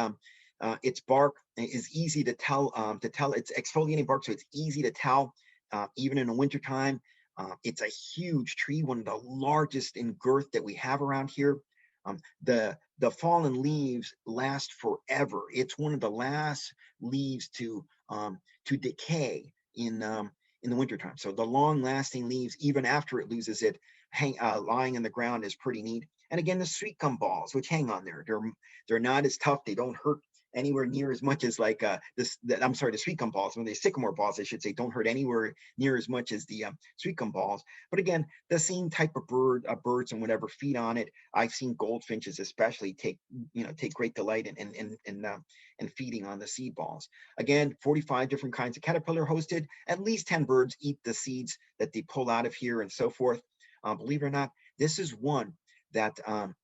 its bark is easy to tell. It's exfoliating bark, so it's easy to tell even in the wintertime. It's a huge tree, one of the largest in girth that we have around here. The fallen leaves last forever. It's one of the last leaves to decay in the wintertime. So the long-lasting leaves, even after it loses it, lying in the ground, is pretty neat. And again, the sweet gum balls, which hang on there, they're not as tough. They don't hurt anywhere near as much as like the sweet gum balls. When the sycamore balls, I should say, don't hurt anywhere near as much as the sweet gum balls. But again, the same type of birds and whatever feed on it. I've seen goldfinches especially take great delight in feeding on the seed balls. Again, 45 different kinds of caterpillar hosted. At least 10 birds eat the seeds that they pull out of here and so forth. Believe it or not, this is one that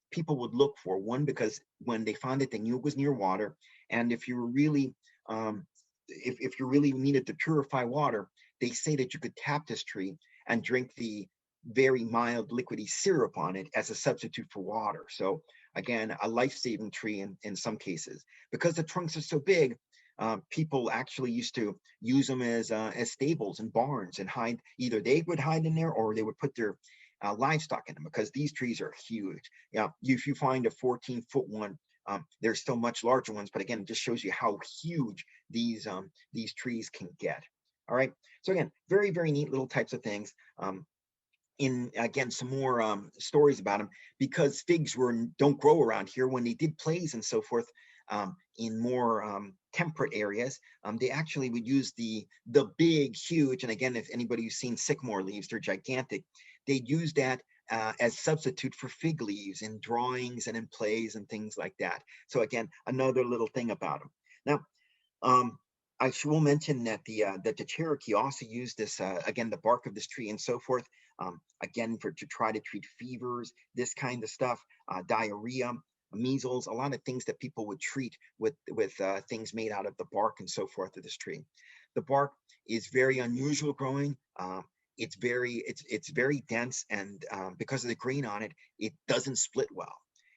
people would look for. One, because when they found it, they knew it was near water. And if you really, if you really needed to purify water, they say that you could tap this tree and drink the very mild liquidy syrup on it as a substitute for water. So again, a life-saving tree in some cases. Because the trunks are so big, people actually used to use them as stables and barns and hide. Either they would hide in there or they would put their livestock in them, because these trees are huge. Yeah, if you find a 14-foot one, there's still much larger ones, but again, it just shows you how huge these trees can get. All right. So again, very, very neat little types of things. In again, some more stories about them, because figs don't grow around here. When they did plays and so forth, in more temperate areas, they actually would use the big, huge, and again, if anybody who's seen sycamore leaves, they're gigantic. They'd use that as substitute for fig leaves in drawings and in plays and things like that. So again, another little thing about them. Now, I will mention that the Cherokee also used this, again, the bark of this tree and so forth, again, to try to treat fevers, this kind of stuff, diarrhea, measles, a lot of things that people would treat with things made out of the bark and so forth of this tree. The bark is very unusual growing. It's very dense, and because of the grain on it, it doesn't split well.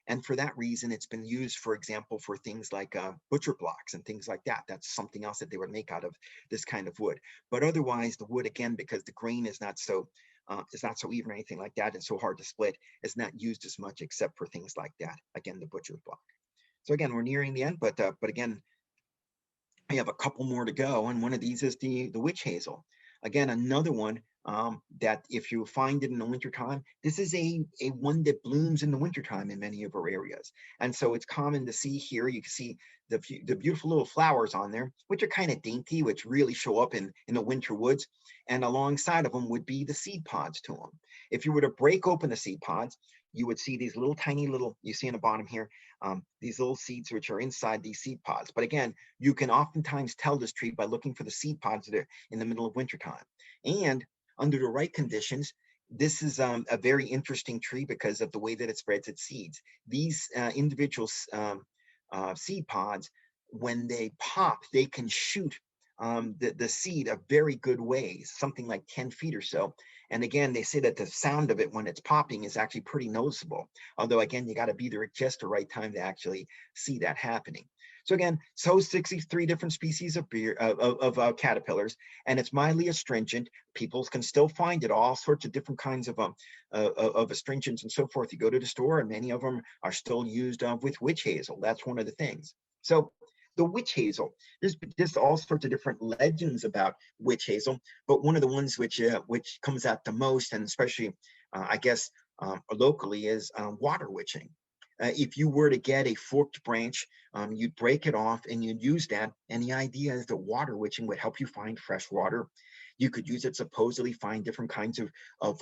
And for that reason, it's been used, for example, for things like butcher blocks and things like that. That's something else that they would make out of this kind of wood. But otherwise, the wood, again, because the grain is not so even or anything like that, it's so hard to split, is not used as much except for things like that. Again, the butcher block. So again, we're nearing the end, but again, I have a couple more to go, and one of these is the witch hazel. Again, another one that if you find it in the wintertime, this is a one that blooms in the wintertime in many of our areas. And so it's common to see here, you can see the beautiful little flowers on there, which are kind of dainty, which really show up in the winter woods. And alongside of them would be the seed pods to them. If you were to break open the seed pods, you would see these little tiny little, you see in the bottom here, these little seeds which are inside these seed pods. But again, you can oftentimes tell this tree by looking for the seed pods that are in the middle of wintertime. And under the right conditions, this is a very interesting tree because of the way that it spreads its seeds. These individual seed pods, when they pop, they can shoot the seed a very good ways, something like 10 feet or so. And again, they say that the sound of it when it's popping is actually pretty noticeable. Although again, you got to be there at just the right time to actually see that happening. So again, 63 different species of caterpillars, and it's mildly astringent. People can still find it, all sorts of different kinds of astringents and so forth. You go to the store, and many of them are still used with witch hazel. That's one of the things. So the witch hazel, there's all sorts of different legends about witch hazel, but one of the ones which comes out the most, and especially I guess locally, is water witching. If you were to get a forked branch, you'd break it off and you'd use that. And the idea is that water witching would help you find fresh water. You could use it supposedly find different kinds of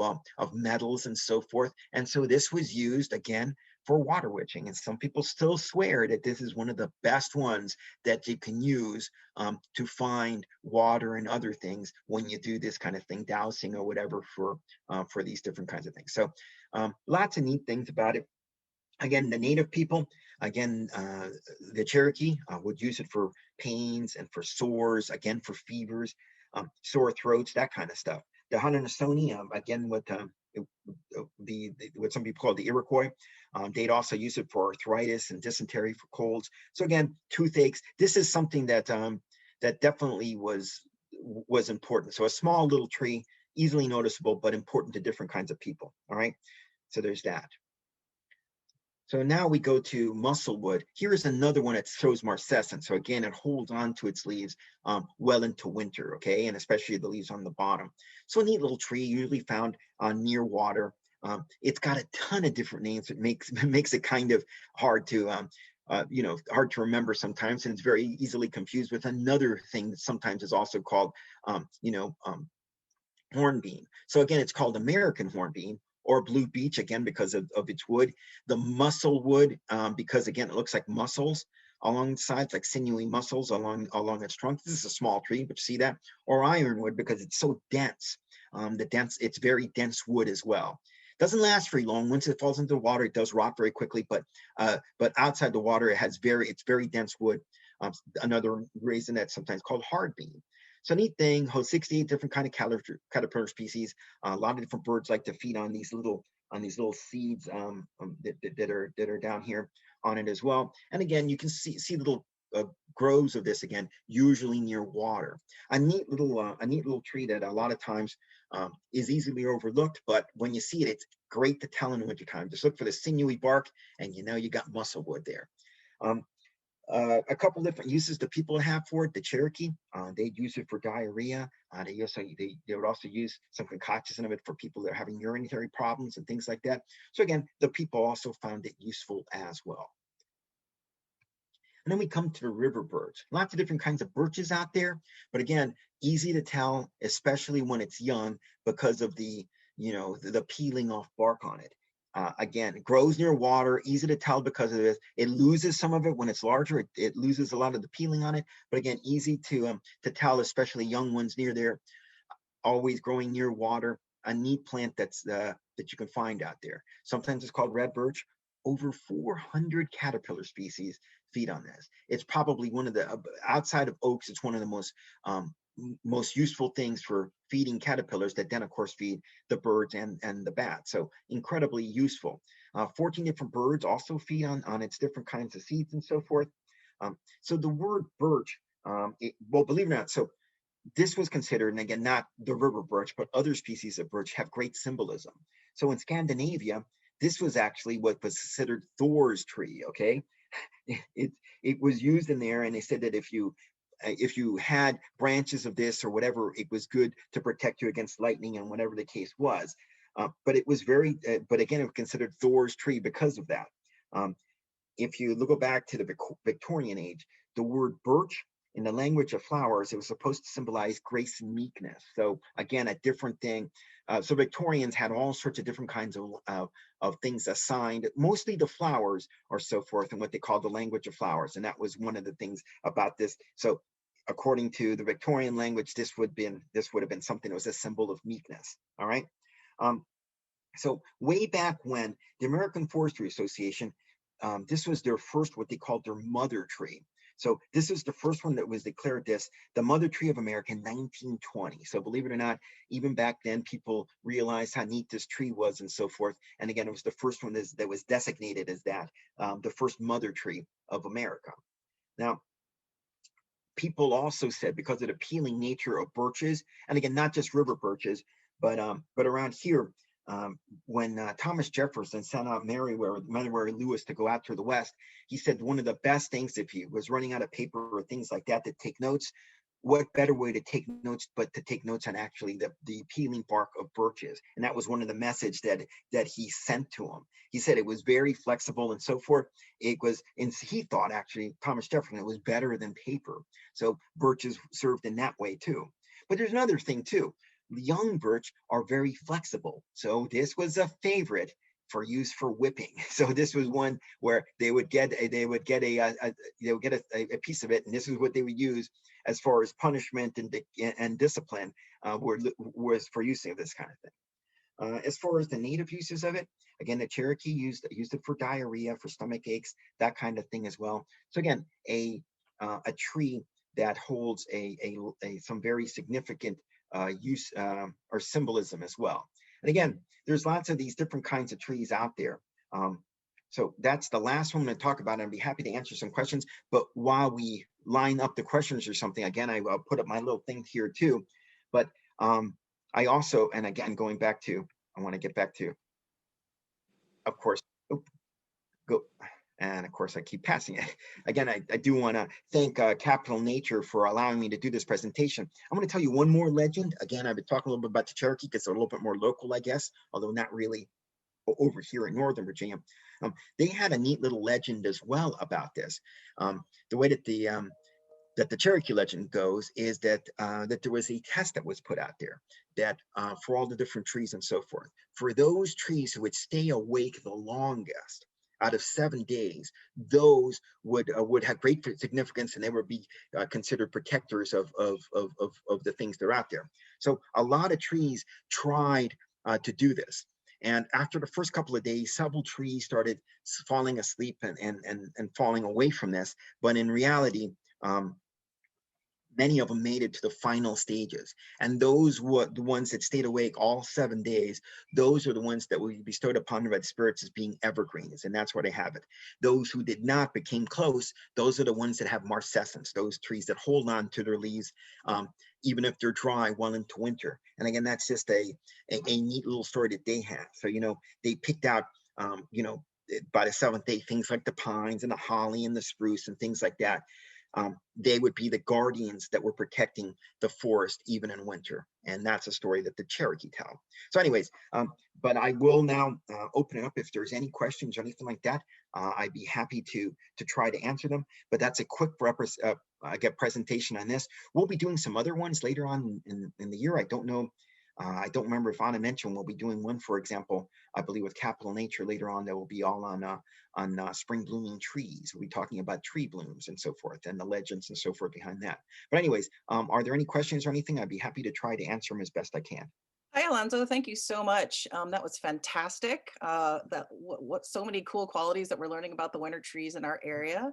metals and so forth. And so this was used again for water witching. And some people still swear that this is one of the best ones that you can use to find water and other things when you do this kind of thing, dowsing or whatever for these different kinds of things. So lots of neat things about it. Again, the native people, again, the Cherokee would use it for pains and for sores, again, for fevers, sore throats, that kind of stuff. The Haudenosaunee, again, with what some people call the Iroquois, they'd also use it for arthritis and dysentery, for colds. So again, toothaches. This is something that that definitely was important. So a small little tree, easily noticeable, but important to different kinds of people. All right. So there's that. So now we go to musclewood. Here is another one that shows marcescent. So again, it holds on to its leaves well into winter, okay? And especially the leaves on the bottom. So a neat little tree, usually found near water. It's got a ton of different names. It makes it kind of hard to, hard to remember sometimes. And it's very easily confused with another thing that sometimes is also called, hornbeam. So again, it's called American hornbeam, or blue beech, again, because of its wood. The muscle wood, because again, it looks like muscles along the sides, like sinewy muscles along its trunk. This is a small tree, but you see that. Or ironwood, because it's so dense. It's very dense wood as well. Doesn't last very long. Once it falls into the water, it does rot very quickly, but outside the water, it's very dense wood. Another reason that's sometimes called hard beam. So neat thing, holds 68 different kind of caterpillar species. A lot of different birds like to feed on these little these little seeds that are down here on it as well. And again, you can see little grows of this again, usually near water. A neat little tree that a lot of times is easily overlooked, but when you see it, it's great to tell in the wintertime. Just look for the sinewy bark, and you know you got musclewood there. A couple different uses that people have for it. The Cherokee, they'd use it for diarrhea. They would also use some concoctions of it for people that are having urinary problems and things like that. So again, the people also found it useful as well. And then we come to the river birch. Lots of different kinds of birches out there, but again, easy to tell, especially when it's young, because of the peeling off bark on it. Again, it grows near water, easy to tell because of this. It loses some of it when it's larger. It loses a lot of the peeling on it, but again, easy to tell, especially young ones near there. Always growing near water. A neat plant that you can find out there. Sometimes it's called red birch. Over 400 caterpillar species feed on this. It's probably one of the, outside of oaks, it's one of the most useful things for feeding caterpillars that then of course feed the birds and the bats. So incredibly useful. 14 different birds also feed on its different kinds of seeds and so forth. So the word birch, well, believe it or not, so this was considered, and again, not the river birch, but other species of birch have great symbolism. So in Scandinavia, this was actually what was considered Thor's tree, okay? It was used in there, and they said that if you had branches of this or whatever, it was good to protect you against lightning and whatever the case was. But it was but again, it was considered Thor's tree because of that. If you go back to the Victorian age, the word birch in the language of flowers, it was supposed to symbolize grace and meekness. So again, a different thing. So Victorians had all sorts of different kinds of things assigned, mostly the flowers or so forth, and what they called the language of flowers. And that was one of the things about this. So according to the Victorian language, this would have been something that was a symbol of meekness. All right. So way back when, the American Forestry Association, this was their first, what they called their mother tree. So this is the first one that was declared the mother tree of America in 1920. So believe it or not, even back then, people realized how neat this tree was and so forth. And again, it was the first one that was designated as that, the first mother tree of America. Now, people also said, because of the peeling nature of birches, and again, not just river birches, but around here, when Thomas Jefferson sent out Mary Lewis to go out to the West, he said one of the best things, if he was running out of paper or things like that to take notes, what better way to take notes but to take notes on actually the peeling bark of birches. And that was one of the message that he sent to him. He said it was very flexible and so forth. It was, and he thought actually, Thomas Jefferson, it was better than paper. So birches served in that way too. But there's another thing too. Young birch are very flexible. So this was a favorite for use for whipping. So this was one where they would get a piece of it, and this is what they would use as far as punishment and discipline was for using of this kind of thing. As far as the native uses of it, again, the Cherokee used it for diarrhea, for stomach aches, that kind of thing as well. So again, a tree that holds some very significant use or symbolism as well. And again, there's lots of these different kinds of trees out there. So that's the last one I'm going to talk about. And I'd be happy to answer some questions. But while we line up the questions or something, again, I'll put up my little thing here too. But I also, and again, I want to get back to, of course, and of course, I keep passing it. Again, I do want to thank Capital Nature for allowing me to do this presentation. I'm going to tell you one more legend. Again, I've been talking a little bit about the Cherokee because they're a little bit more local, I guess, although not really over here in Northern Virginia. They had a neat little legend as well about this. The way that the Cherokee legend goes is that there was a test that was put out there that for all the different trees and so forth, for those trees who would stay awake the longest, out of 7 days, those would have great significance, and they would be considered protectors of the things that are out there. So a lot of trees tried to do this. And after the first couple of days, several trees started falling asleep and falling away from this. But in reality, Many of them made it to the final stages. And those were the ones that stayed awake all 7 days. Those are the ones that we bestowed upon the red spirits as being evergreens. And that's where they have it. Those who did not became close. Those are the ones that have marcescence, those trees that hold on to their leaves, even if they're dry well into winter. And again, that's just a neat little story that they have. So, they picked out, by the 7th day, things like the pines and the holly and the spruce and things like that. They would be the guardians that were protecting the forest even in winter. And that's a story that the Cherokee tell. So anyways, but I will now open it up if there's any questions or anything like that. I'd be happy to try to answer them, but that's a quick presentation on this. We'll be doing some other ones later on in the year. I don't know. I don't remember if Anna mentioned we'll be doing one, for example, I believe with Capital Nature later on, that will be all on spring blooming trees. We'll be talking about tree blooms and so forth and the legends and so forth behind that. But anyways, are there any questions or anything? I'd be happy to try to answer them as best I can. Hi, Alonso. Thank you so much. That was fantastic. What so many cool qualities that we're learning about the winter trees in our area.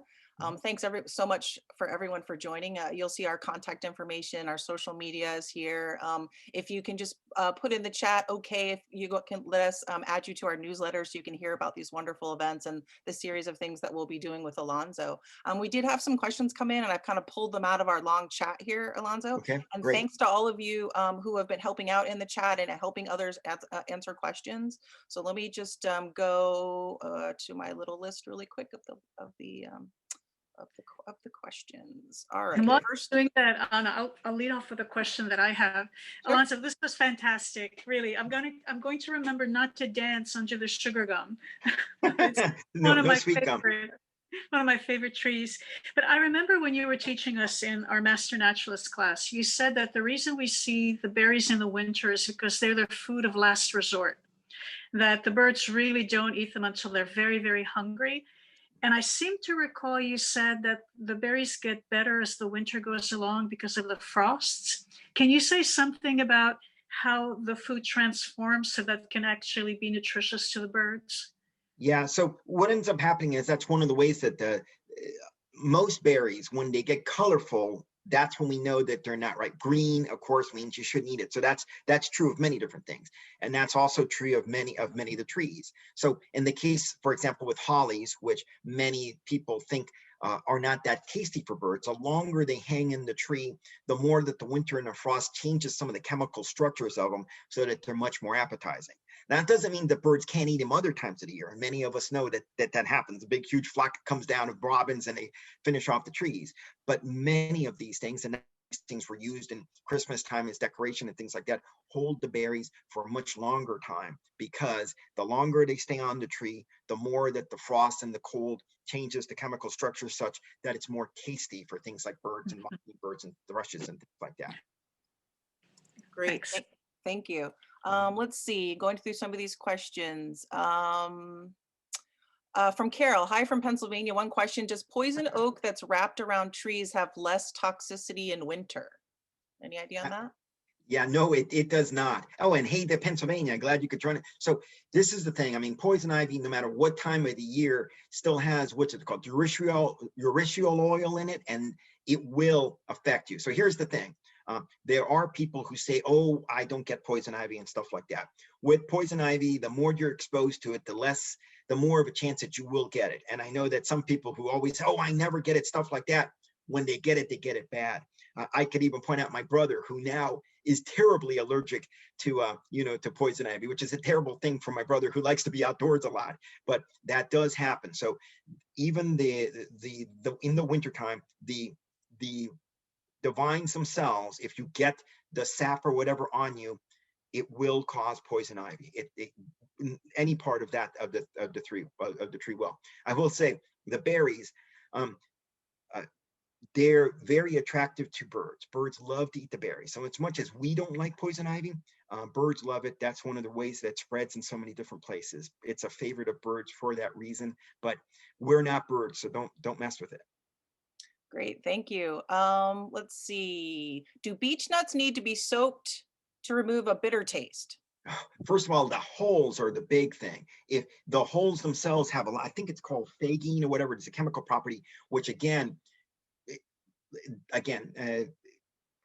Thanks so much for everyone for joining. You'll see our contact information, our social media is here. If you can just put in the chat, okay, if you can let us add you to our newsletter so you can hear about these wonderful events and the series of things that we'll be doing with Alonso. We did have some questions come in and I've kind of pulled them out of our long chat here, Alonso. Okay, and great. Thanks to all of you who have been helping out in the chat and helping others answer questions. So let me just go to my little list really quick of the questions. All right. And while First, doing that, Anna, I'll lead off with a question that I have. Sure. Alonso, this was fantastic. Really, I'm going to remember not to dance under the sugar gum. It's one of my favorite trees. But I remember when you were teaching us in our Master Naturalist class, you said that the reason we see the berries in the winter is because they're the food of last resort, that the birds really don't eat them until they're very, very hungry. And I seem to recall you said that the berries get better as the winter goes along because of the frosts. Can you say something about how the food transforms so that it can actually be nutritious to the birds? Yeah, so what ends up happening is that's one of the ways that most berries, when they get colorful, that's when we know that they're not right. Green, of course, means you shouldn't eat it. So that's true of many different things. And that's also true of many of the trees. So in the case, for example, with hollies, which many people think are not that tasty for birds, the longer they hang in the tree, the more that the winter and the frost changes some of the chemical structures of them so that they're much more appetizing. Now, that doesn't mean that birds can't eat them other times of the year. And many of us know that happens. A big, huge flock comes down of robins and they finish off the trees. But many of these things, and these things were used in Christmas time as decoration and things like that, hold the berries for a much longer time, because the longer they stay on the tree, the more that the frost and the cold changes the chemical structure such that it's more tasty for things like birds and mockingbirds and thrushes and things like that. great. Thank you. Let's see, going through some of these questions. From Carol, hi from Pennsylvania. One question, does poison oak that's wrapped around trees have less toxicity in winter? Any idea on that? Yeah, no, it does not. Oh, and hey, to Pennsylvania, glad you could join it. So this is the thing. I mean, poison ivy, no matter what time of the year, still has what's it called, urushiol oil in it, and it will affect you. So here's the thing. There are people who say, oh, I don't get poison ivy and stuff like that. With poison ivy, the more you're exposed to it, the more of a chance that you will get it. And I know that some people who always say, oh, I never get it, stuff like that, when they get it bad. I could even point out my brother, who now is terribly allergic to, to poison ivy, which is a terrible thing for my brother who likes to be outdoors a lot, but that does happen. So even in the wintertime, the vines themselves, if you get the sap or whatever on you, it will cause poison ivy. Any part of that of the tree will. I will say the berries, they're very attractive to birds. Birds love to eat the berries. So as much as we don't like poison ivy, birds love it. That's one of the ways that spreads in so many different places. It's a favorite of birds for that reason, but we're not birds, so don't mess with it. Great, thank you. Let's see. Do beech nuts need to be soaked to remove a bitter taste? First of all, the holes are the big thing. If the holes themselves have I think it's called phagine or whatever, it's a chemical property, which again,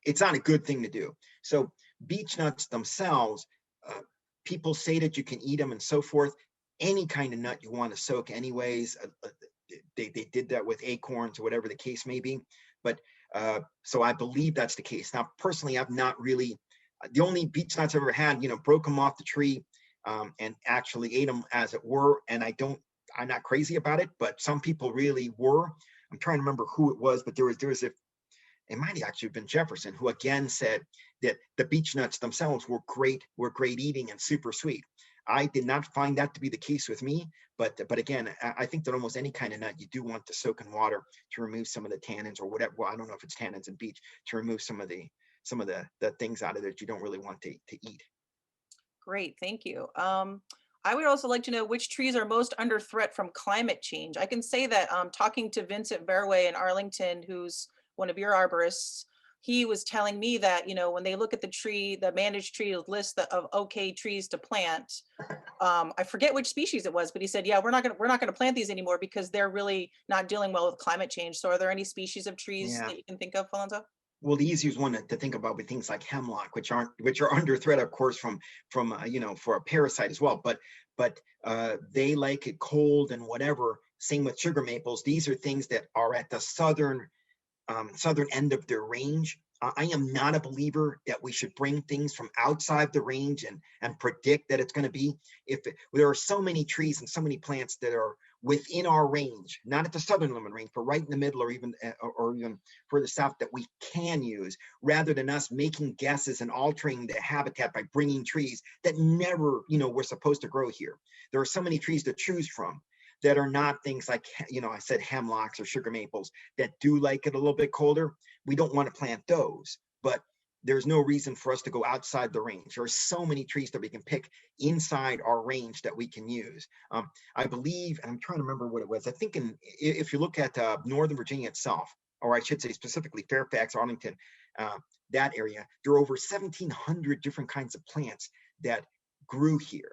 it's not a good thing to do. So beech nuts themselves, people say that you can eat them and so forth. Any kind of nut you want to soak anyways. They did that with acorns or whatever the case may be. But so I believe that's the case. Now, personally, I've not really, the only beech nuts I've ever had, broke them off the tree and actually ate them as it were. And I'm not crazy about it, but some people really were. I'm trying to remember who it was, but there was it might have actually been Jefferson, who again said that the beech nuts themselves were great eating and super sweet. I did not find that to be the case with me, but again, I think that almost any kind of nut you do want to soak in water to remove some of the tannins or whatever. Well, I don't know if it's tannins and beech, to remove some of the things out of it that you don't really want to eat. Great, thank you. I would also like to know which trees are most under threat from climate change. I can say that talking to Vincent Verway in Arlington, who's one of your arborists, he was telling me that, when they look at the managed tree list of okay trees to plant, I forget which species it was, but he said, yeah, we're not gonna plant these anymore because they're really not dealing well with climate change. So are there any species of trees Yeah. that you can think of, Alonso? Well, the easiest one to think about with things like hemlock, which are under threat, of course, from for a parasite as well. But they like it cold and whatever. Same with sugar maples. These are things that are at the southern end of their range. I am not a believer that we should bring things from outside the range and predict that it's going to be. There are so many trees and so many plants that are within our range, not at the southern limit range, but right in the middle or even further south, that we can use, rather than us making guesses and altering the habitat by bringing trees that never were supposed to grow here. There are so many trees to choose from that are not things like, I said hemlocks or sugar maples that do like it a little bit colder. We don't want to plant those, but there's no reason for us to go outside the range. There are so many trees that we can pick inside our range that we can use. I believe, and I'm trying to remember what it was, I think if you look at Northern Virginia itself, or I should say specifically Fairfax, Arlington, that area, there are over 1,700 different kinds of plants that grew here.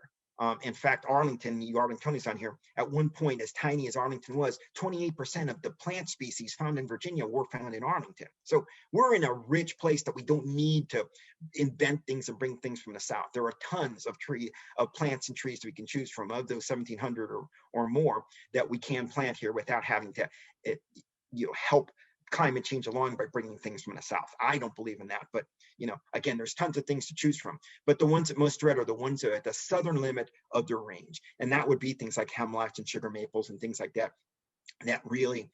In fact, Arlington County's on here. At one point, as tiny as Arlington was, 28% of the plant species found in Virginia were found in Arlington. So we're in a rich place that we don't need to invent things and bring things from the south. There are tons of plants and trees that we can choose from, of those 1,700 or more, that we can plant here without having to help climate change along by bringing things from the south. I don't believe in that, but again, there's tons of things to choose from, but the ones that most dread are the ones that are at the southern limit of their range, and that would be things like hemlocks and sugar maples and things like that really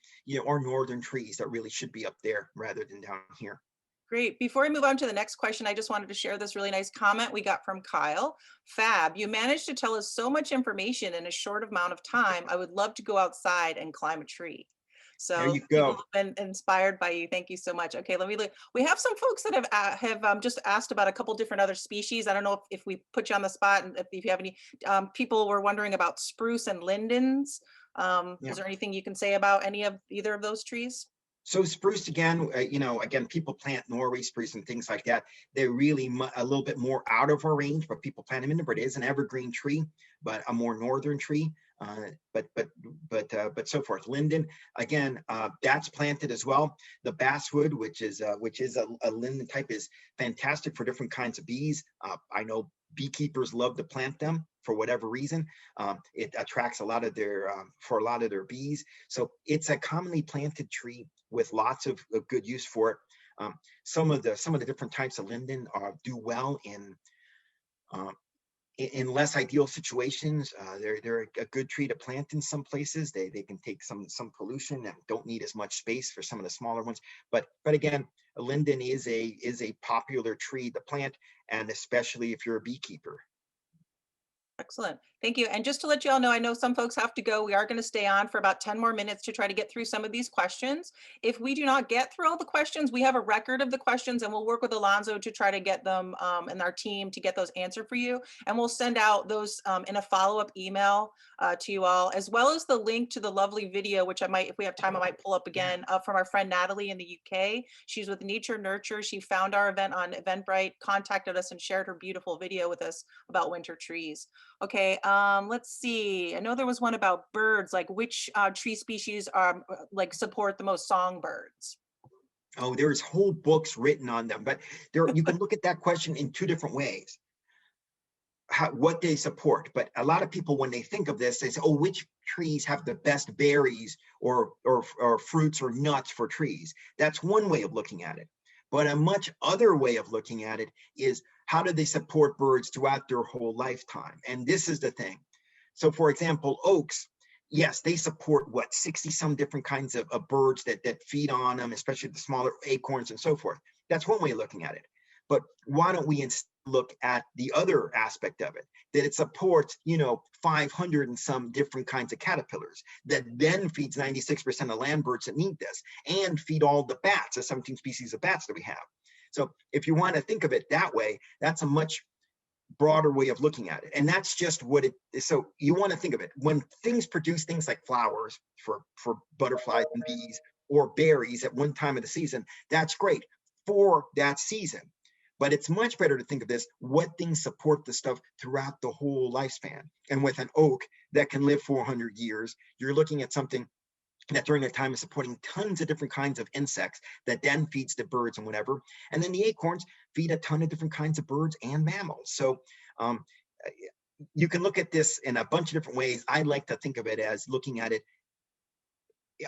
are northern trees that really should be up there rather than down here. Great. Before we move on to the next question, I just wanted to share this really nice comment we got from Kyle. Fab, you managed to tell us so much information in a short amount of time. I would love to go outside and climb a tree. So There you people go. have been inspired by you. Thank you so much. Okay, let me look. We have some folks that have just asked about a couple different other species. I don't know if we put you on the spot, and if you have any, people were wondering about spruce and lindens. Yeah. Is there anything you can say about either of those trees? So spruce, again, again, people plant Norway spruce and things like that. They're really a little bit more out of our range, but people plant them in there. But it is an evergreen tree, but a more northern tree. But so forth. Linden, again, that's planted as well. The basswood, which is a linden type, is fantastic for different kinds of bees. I know beekeepers love to plant them for whatever reason. It attracts a lot of their bees. So it's a commonly planted tree with lots of good use for it. Some of the different types of linden do well in less ideal situations. They're a good tree to plant in some places. They can take some pollution and don't need as much space for some of the smaller ones. But again, a linden is a popular tree to plant, and especially if you're a beekeeper. Excellent. Thank you. And just to let you all know, I know some folks have to go. We are going to stay on for about 10 more minutes to try to get through some of these questions. If we do not get through all the questions, we have a record of the questions, and we'll work with Alonso to try to get them and our team to get those answered for you. And we'll send out those in a follow-up email to you all, as well as the link to the lovely video, which I might, if we have time, I might pull up again from our friend Natalie in the UK. She's with Nature Nurture. She found our event on Eventbrite, contacted us, and shared her beautiful video with us about winter trees. Okay, let's see. I know there was one about birds, like which tree species like support the most songbirds. Oh, there's whole books written on them, but you can look at that question in two different ways. What they support, but a lot of people, when they think of this, they say, oh, which trees have the best berries or fruits or nuts for trees? That's one way of looking at it. But a much other way of looking at it is, how do they support birds throughout their whole lifetime? And this is the thing. So for example, oaks, yes, they support what, 60 some different kinds of birds that feed on them, especially the smaller acorns and so forth. That's one way of looking at it. But why don't we look at the other aspect of it, that it supports, 500 and some different kinds of caterpillars, that then feeds 96% of land birds that need this, and feed all the bats, the 17 species of bats that we have. So if you want to think of it that way, that's a much broader way of looking at it. And that's just what it is. So you want to think of it, when things produce things like flowers for butterflies and bees, or berries at one time of the season, that's great for that season. But it's much better to think of this, what things support the stuff throughout the whole lifespan. And with an oak that can live 400 years, you're looking at something that during that time is supporting tons of different kinds of insects that then feeds the birds and whatever. And then the acorns feed a ton of different kinds of birds and mammals. So you can look at this in a bunch of different ways. I like to think of it as looking at it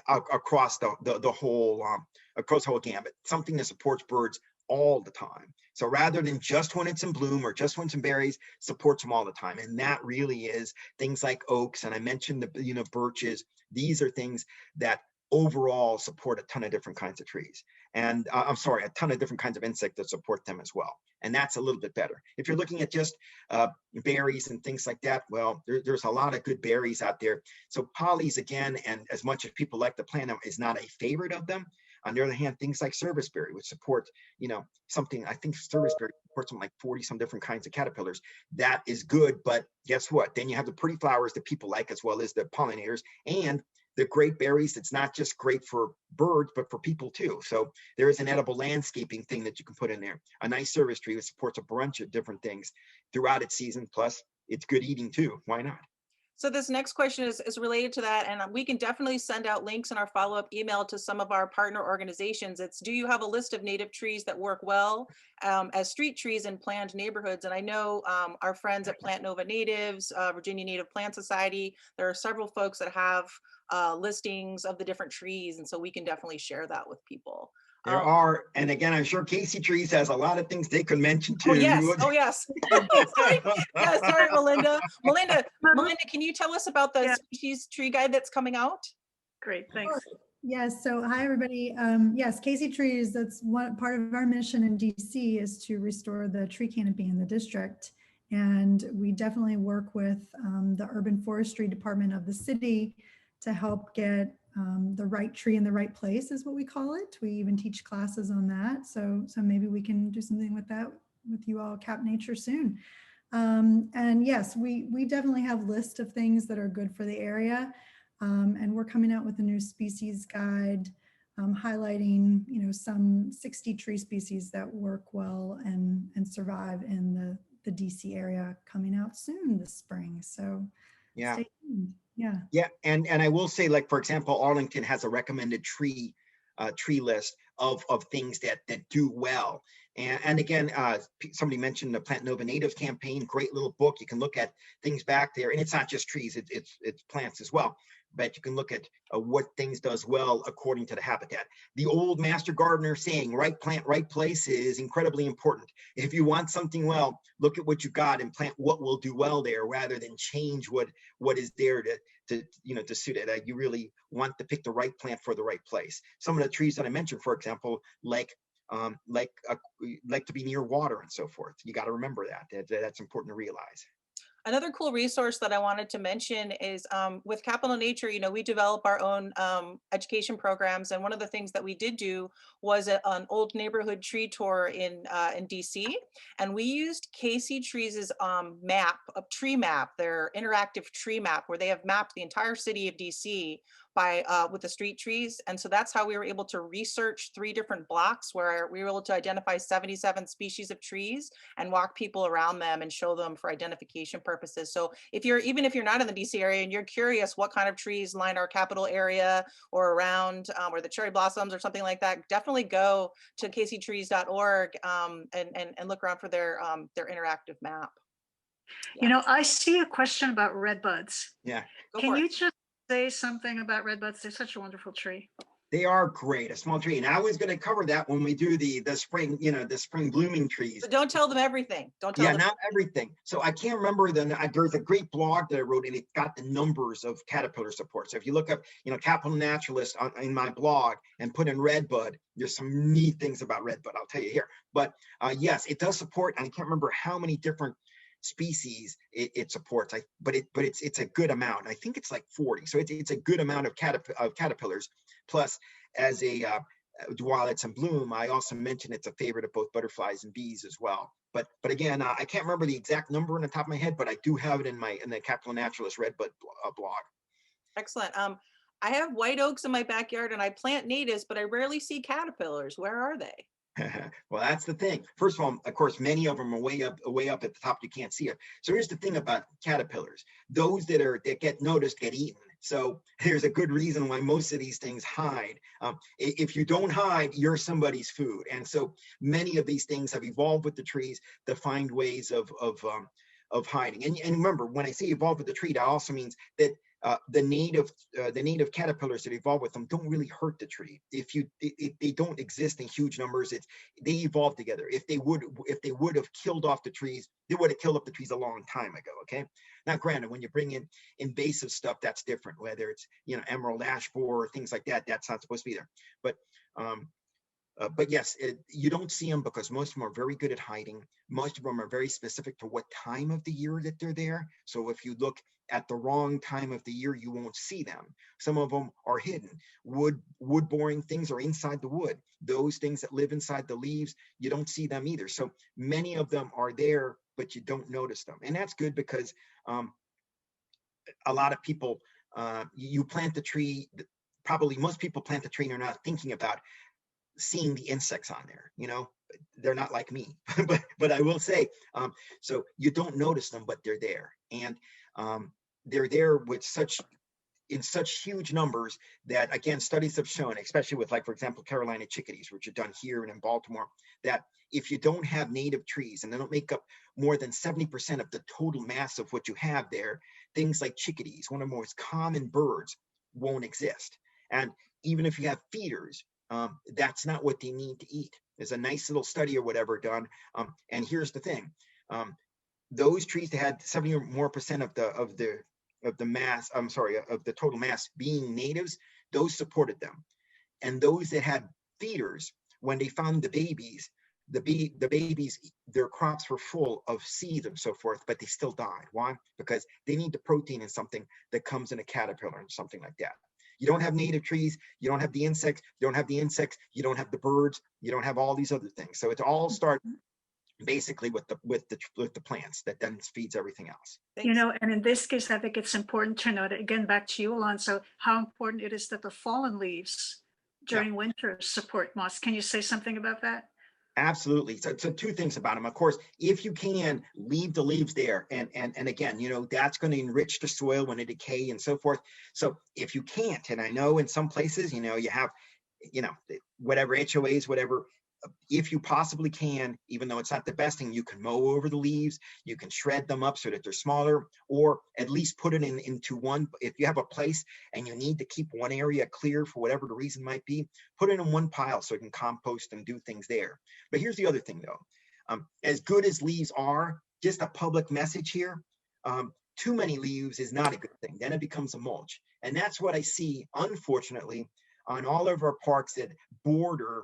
across the whole gamut, something that supports birds all the time. So rather than just when it's in bloom or just when it's in berries, supports them all the time. And that really is things like oaks. And I mentioned the birches. These are things that overall support a ton of different kinds of trees. And I'm sorry, a ton of different kinds of insects that support them as well. And that's a little bit better. If you're looking at just berries and things like that, well, there's a lot of good berries out there. So hollies, again, and as much as people like to plant them, is not a favorite of them. On the other hand, things like serviceberry, which support, something, I think serviceberry supports something like 40 some different kinds of caterpillars. That is good, but guess what? Then you have the pretty flowers that people like, as well as the pollinators, and the great berries. It's not just great for birds, but for people too. So there is an edible landscaping thing that you can put in there. A nice service tree that supports a bunch of different things throughout its season. Plus, it's good eating too. Why not? So this next question is related to that, and we can definitely send out links in our follow-up email to some of our partner organizations. It's, do you have a list of native trees that work well as street trees in planned neighborhoods? And I know our friends at Plant Nova Natives, Virginia Native Plant Society, there are several folks that have listings of the different trees, and so we can definitely share that with people. There are, and again, I'm sure Casey Trees has a lot of things they could mention too. Oh yes, oh yes. Sorry. Yeah, sorry, Melinda. Melinda, can you tell us about the species tree guide that's coming out? Great, thanks. Yes, so hi everybody. Yes, Casey Trees, that's one part of our mission in DC, is to restore the tree canopy in the district. And we definitely work with the urban forestry department of the city to help get the right tree in the right place, is what we call it. We even teach classes on that. So maybe we can do something with that with you all, Cap Nature, soon. And yes, we definitely have lists of things that are good for the area. And we're coming out with a new species guide highlighting, some 60 tree species that work well and survive in the DC area, coming out soon this spring. So yeah. Stay tuned. Yeah. Yeah, and I will say, like, for example, Arlington has a recommended tree list of things that do well. And again, somebody mentioned the Plant Nova Natives campaign, great little book. You can look at things back there, and it's not just trees, it's plants as well. But you can look at what things does well according to the habitat. The old master gardener saying, right plant, right place, is incredibly important. If you want something well, look at what you got and plant what will do well there, rather than change what is there to suit it. You really want to pick the right plant for the right place. Some of the trees that I mentioned, for example, like to be near water and so forth. You got to remember that's important to realize. Another cool resource that I wanted to mention is with Capital Nature, we develop our own education programs. And one of the things that we did do was an old neighborhood tree tour in DC. And we used Casey Trees' tree map, their interactive tree map, where they have mapped the entire city of DC with the street trees. And so that's how we were able to research 3 different blocks where we were able to identify 77 species of trees and walk people around them and show them for identification purposes. So even if you're not in the DC area and you're curious what kind of trees line our capital area or around, or the cherry blossoms or something like that, definitely go to kctrees.org and look around for their interactive map. You know, I see a question about redbuds. Yeah, Can you just say something about redbuds? They're such a wonderful tree. they are great, a small tree. And I was going to cover that when we do the spring, the spring blooming trees. But don't tell them everything. Don't tell them. Not everything. So I can't remember there's a great blog that I wrote and it got the numbers of caterpillar support. So if you look up, Capital Naturalist in my blog and put in redbud, there's some neat things about redbud, I'll tell you here. But yes, it does support, and I can't remember how many different species it supports, but it's a good amount. I think it's like 40. So it's a good amount of caterpillars. Plus, as while it's in bloom, I also mentioned it's a favorite of both butterflies and bees as well. But again, I can't remember the exact number on the top of my head, but I do have it in the Capital Naturalist redbud blog. Excellent. I have white oaks in my backyard and I plant natives, but I rarely see caterpillars. Where are they? Well, that's the thing. First of all, of course, many of them are way up at the top. You can't see it. So here's the thing about caterpillars. Those that get noticed get eaten. So there's a good reason why most of these things hide. If you don't hide, you're somebody's food. And so many of these things have evolved with the trees to find ways of hiding. And remember, when I say evolve with the tree, that also means that the native caterpillars that evolve with them don't really hurt the tree. If they don't exist in huge numbers, they evolve together. If they would have killed off the trees, they would have killed up the trees a long time ago. Okay. Now, granted, when you bring in invasive stuff, that's different. Whether it's emerald ash borer or things like that, that's not supposed to be there. But yes, you don't see them because most of them are very good at hiding. Most of them are very specific to what time of the year that they're there. So if you look at the wrong time of the year, you won't see them. Some of them are hidden. Wood boring things are inside the wood. Those things that live inside the leaves, you don't see them either. So many of them are there, but you don't notice them. And that's good because a lot of people, you plant the tree, probably most people plant the tree and they're not thinking about seeing the insects on there. They're not like me, but I will say, so you don't notice them, but they're there. And they're there in such huge numbers that, again, studies have shown, especially with, like, for example, Carolina chickadees, which are done here and in Baltimore, that if you don't have native trees and they don't make up more than 70% of the total mass of what you have there, things like chickadees, one of the most common birds, won't exist. And even if you have feeders, that's not what they need to eat. There's a nice little study or whatever done. And here's the thing. Those trees that had 70 or more percent of the total mass being natives, those supported them. And those that had feeders, when they found the babies, their crops were full of seeds and so forth, but they still died. Why? Because they need the protein in something that comes in a caterpillar and something like that. You don't have native trees, you don't have the insects, you don't have the birds, you don't have all these other things. So it all starts basically with the plants that then feeds everything else. Thanks. And in this case, I think it's important to note, again, back to you, Alonso, how important it is that the fallen leaves during winter support moss. Can you say something about that? Absolutely. So two things about them. Of course, if you can, leave the leaves there. And again, that's going to enrich the soil when it decay and so forth. So if you can't, and I know in some places, you have, whatever HOAs, whatever, if you possibly can, even though it's not the best thing, you can mow over the leaves, you can shred them up so that they're smaller, or at least put it into one. If you have a place and you need to keep one area clear for whatever the reason might be, put it in one pile so it can compost and do things there. But here's the other thing though, as good as leaves are, just a public message here, too many leaves is not a good thing. Then it becomes a mulch. And that's what I see, unfortunately, on all of our parks that border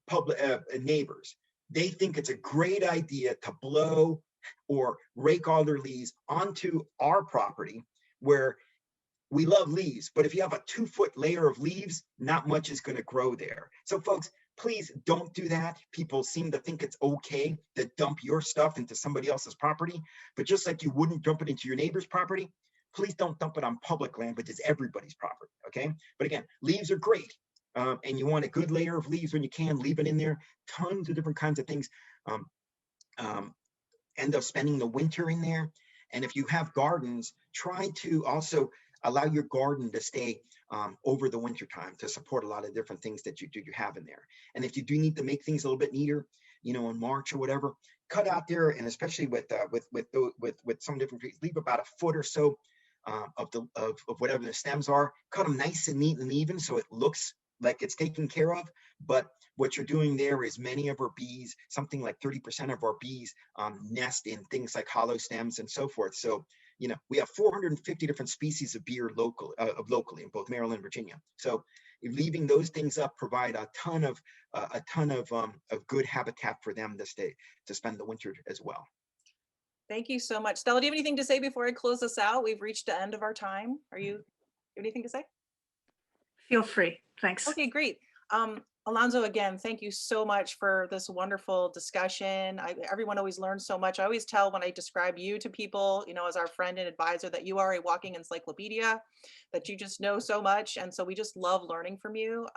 public neighbors. They think it's a great idea to blow or rake all their leaves onto our property where we love leaves, but if you have a 2-foot layer of leaves, not much is going to grow there. So folks, please don't do that. People seem to think it's okay to dump your stuff into somebody else's property, but just like you wouldn't dump it into your neighbor's property, please don't dump it on public land, which is everybody's property, okay? But again, leaves are great. And you want a good layer of leaves when you can, leave it in there. Tons of different kinds of things. End up spending the winter in there. And if you have gardens, try to also allow your garden to stay over the winter time to support a lot of different things that you have in there. And if you do need to make things a little bit neater, you know, in March or whatever, cut out there, and especially with some different trees, leave about a foot or so of whatever the stems are. Cut them nice and neat and even so it looks like it's taken care of. But what you're doing there is many of our bees, something like 30% of our bees nest in things like hollow stems and so forth. So, you know, we have 450 different species of bee locally in both Maryland and Virginia. So leaving those things up provide a ton of good habitat for them to spend the winter as well. Thank you so much. Stella, do you have anything to say before I close this out? We've reached the end of our time. You have anything to say? Feel free. Thanks. Okay, great. Alonso, again, thank you so much for this wonderful discussion. Everyone always learns so much. I always tell when I describe you to people, you know, as our friend and advisor, that you are a walking encyclopedia, that you just know so much. And so we just love learning from you.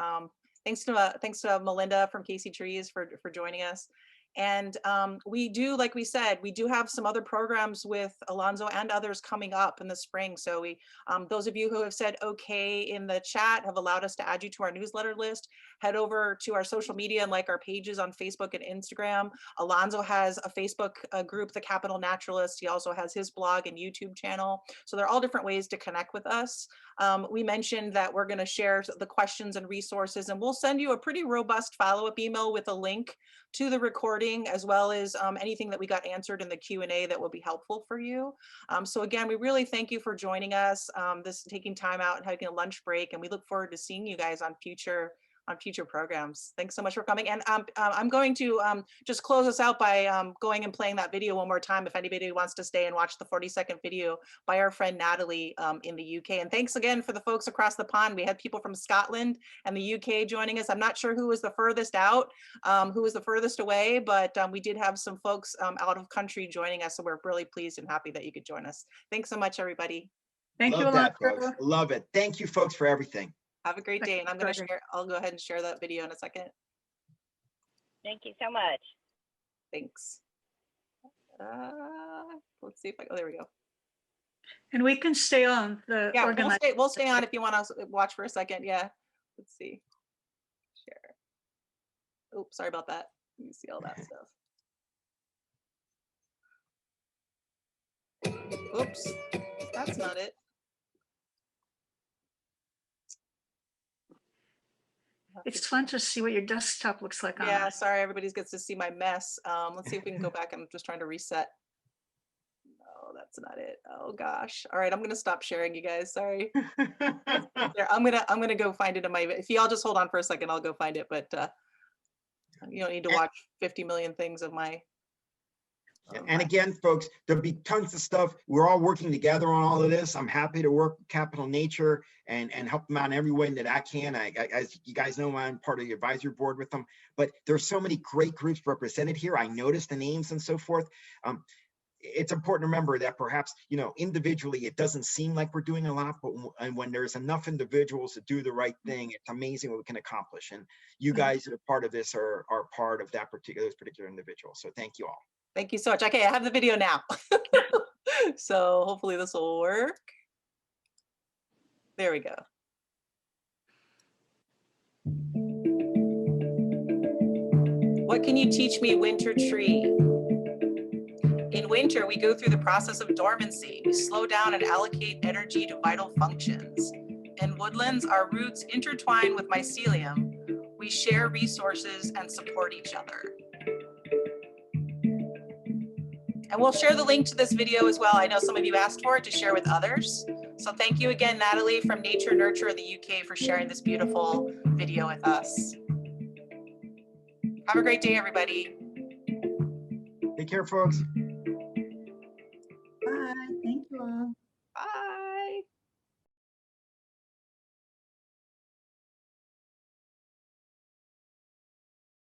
Thanks to Melinda from Casey Trees for joining us. And we do, like we said, we do have some other programs with Alonso and others coming up in the spring. So we, those of you who have said okay in the chat have allowed us to add you to our newsletter list. Head over to our social media and like our pages on Facebook and Instagram. Alonso has a Facebook group, the Capital Naturalist. He also has his blog and YouTube channel. So there are all different ways to connect with us. We mentioned that we're going to share the questions and resources, and we'll send you a pretty robust follow-up email with a link to the recording, as well as anything that we got answered in the Q&A that will be helpful for you. So again, we really thank you for joining us, taking time out and having a lunch break, and we look forward to seeing you guys on future programs. Thanks so much for coming. And I'm going to just close us out by going and playing that video one more time if anybody wants to stay and watch the 40-second video by our friend Natalie in the UK. And thanks again for the folks across the pond. We had people from Scotland and the UK joining us. I'm not sure who was the furthest out, who was the furthest away, but we did have some folks out of country joining us. So we're really pleased and happy that you could join us. Thanks so much, everybody. Thank you, Love that, Alonso. folks. Love it. Thank you, folks, for everything. Have a great day. And I'll go ahead and share that video in a second. Thank you so much. Thanks. Let's see if oh, there we go. And we can stay on the we'll stay on if you want to watch for a second. Yeah. Let's see. Share. Oops, sorry about that. You see all that stuff. Oops, that's not it. It's fun to see what your desktop looks like on Yeah, it. sorry, everybody gets to see my mess. Let's see if we can go back. I'm just trying to reset. No, that's not it. Oh gosh. All right, I'm gonna stop sharing, you guys. Sorry. I'm gonna go find it in my. If y'all just hold on for a second, I'll go find it. But you don't need to watch 50 million things of my. And again, folks, there'll be tons of stuff. We're all working together on all of this. I'm happy to work with Capital Nature and help them out in every way that I can. As you guys know, I'm part of the advisory board with them. But there's so many great groups represented here. I noticed the names and so forth. It's important to remember that perhaps, you know, individually, it doesn't seem like we're doing a lot, but when there's enough individuals to do the right thing, it's amazing what we can accomplish. And you guys that are part of this are part of those particular individuals. So thank you all. Thank you so much. Okay, I have the video now. So hopefully this will work. There we go. What can you teach me, winter tree? In winter, we go through the process of dormancy. We slow down and allocate energy to vital functions. In woodlands, our roots intertwine with mycelium. We share resources and support each other. And we'll share the link to this video as well. I know some of you asked for it to share with others. So thank you again, Natalie from Nature Nurture in the UK for sharing this beautiful video with us. Have a great day, everybody. Take care, folks.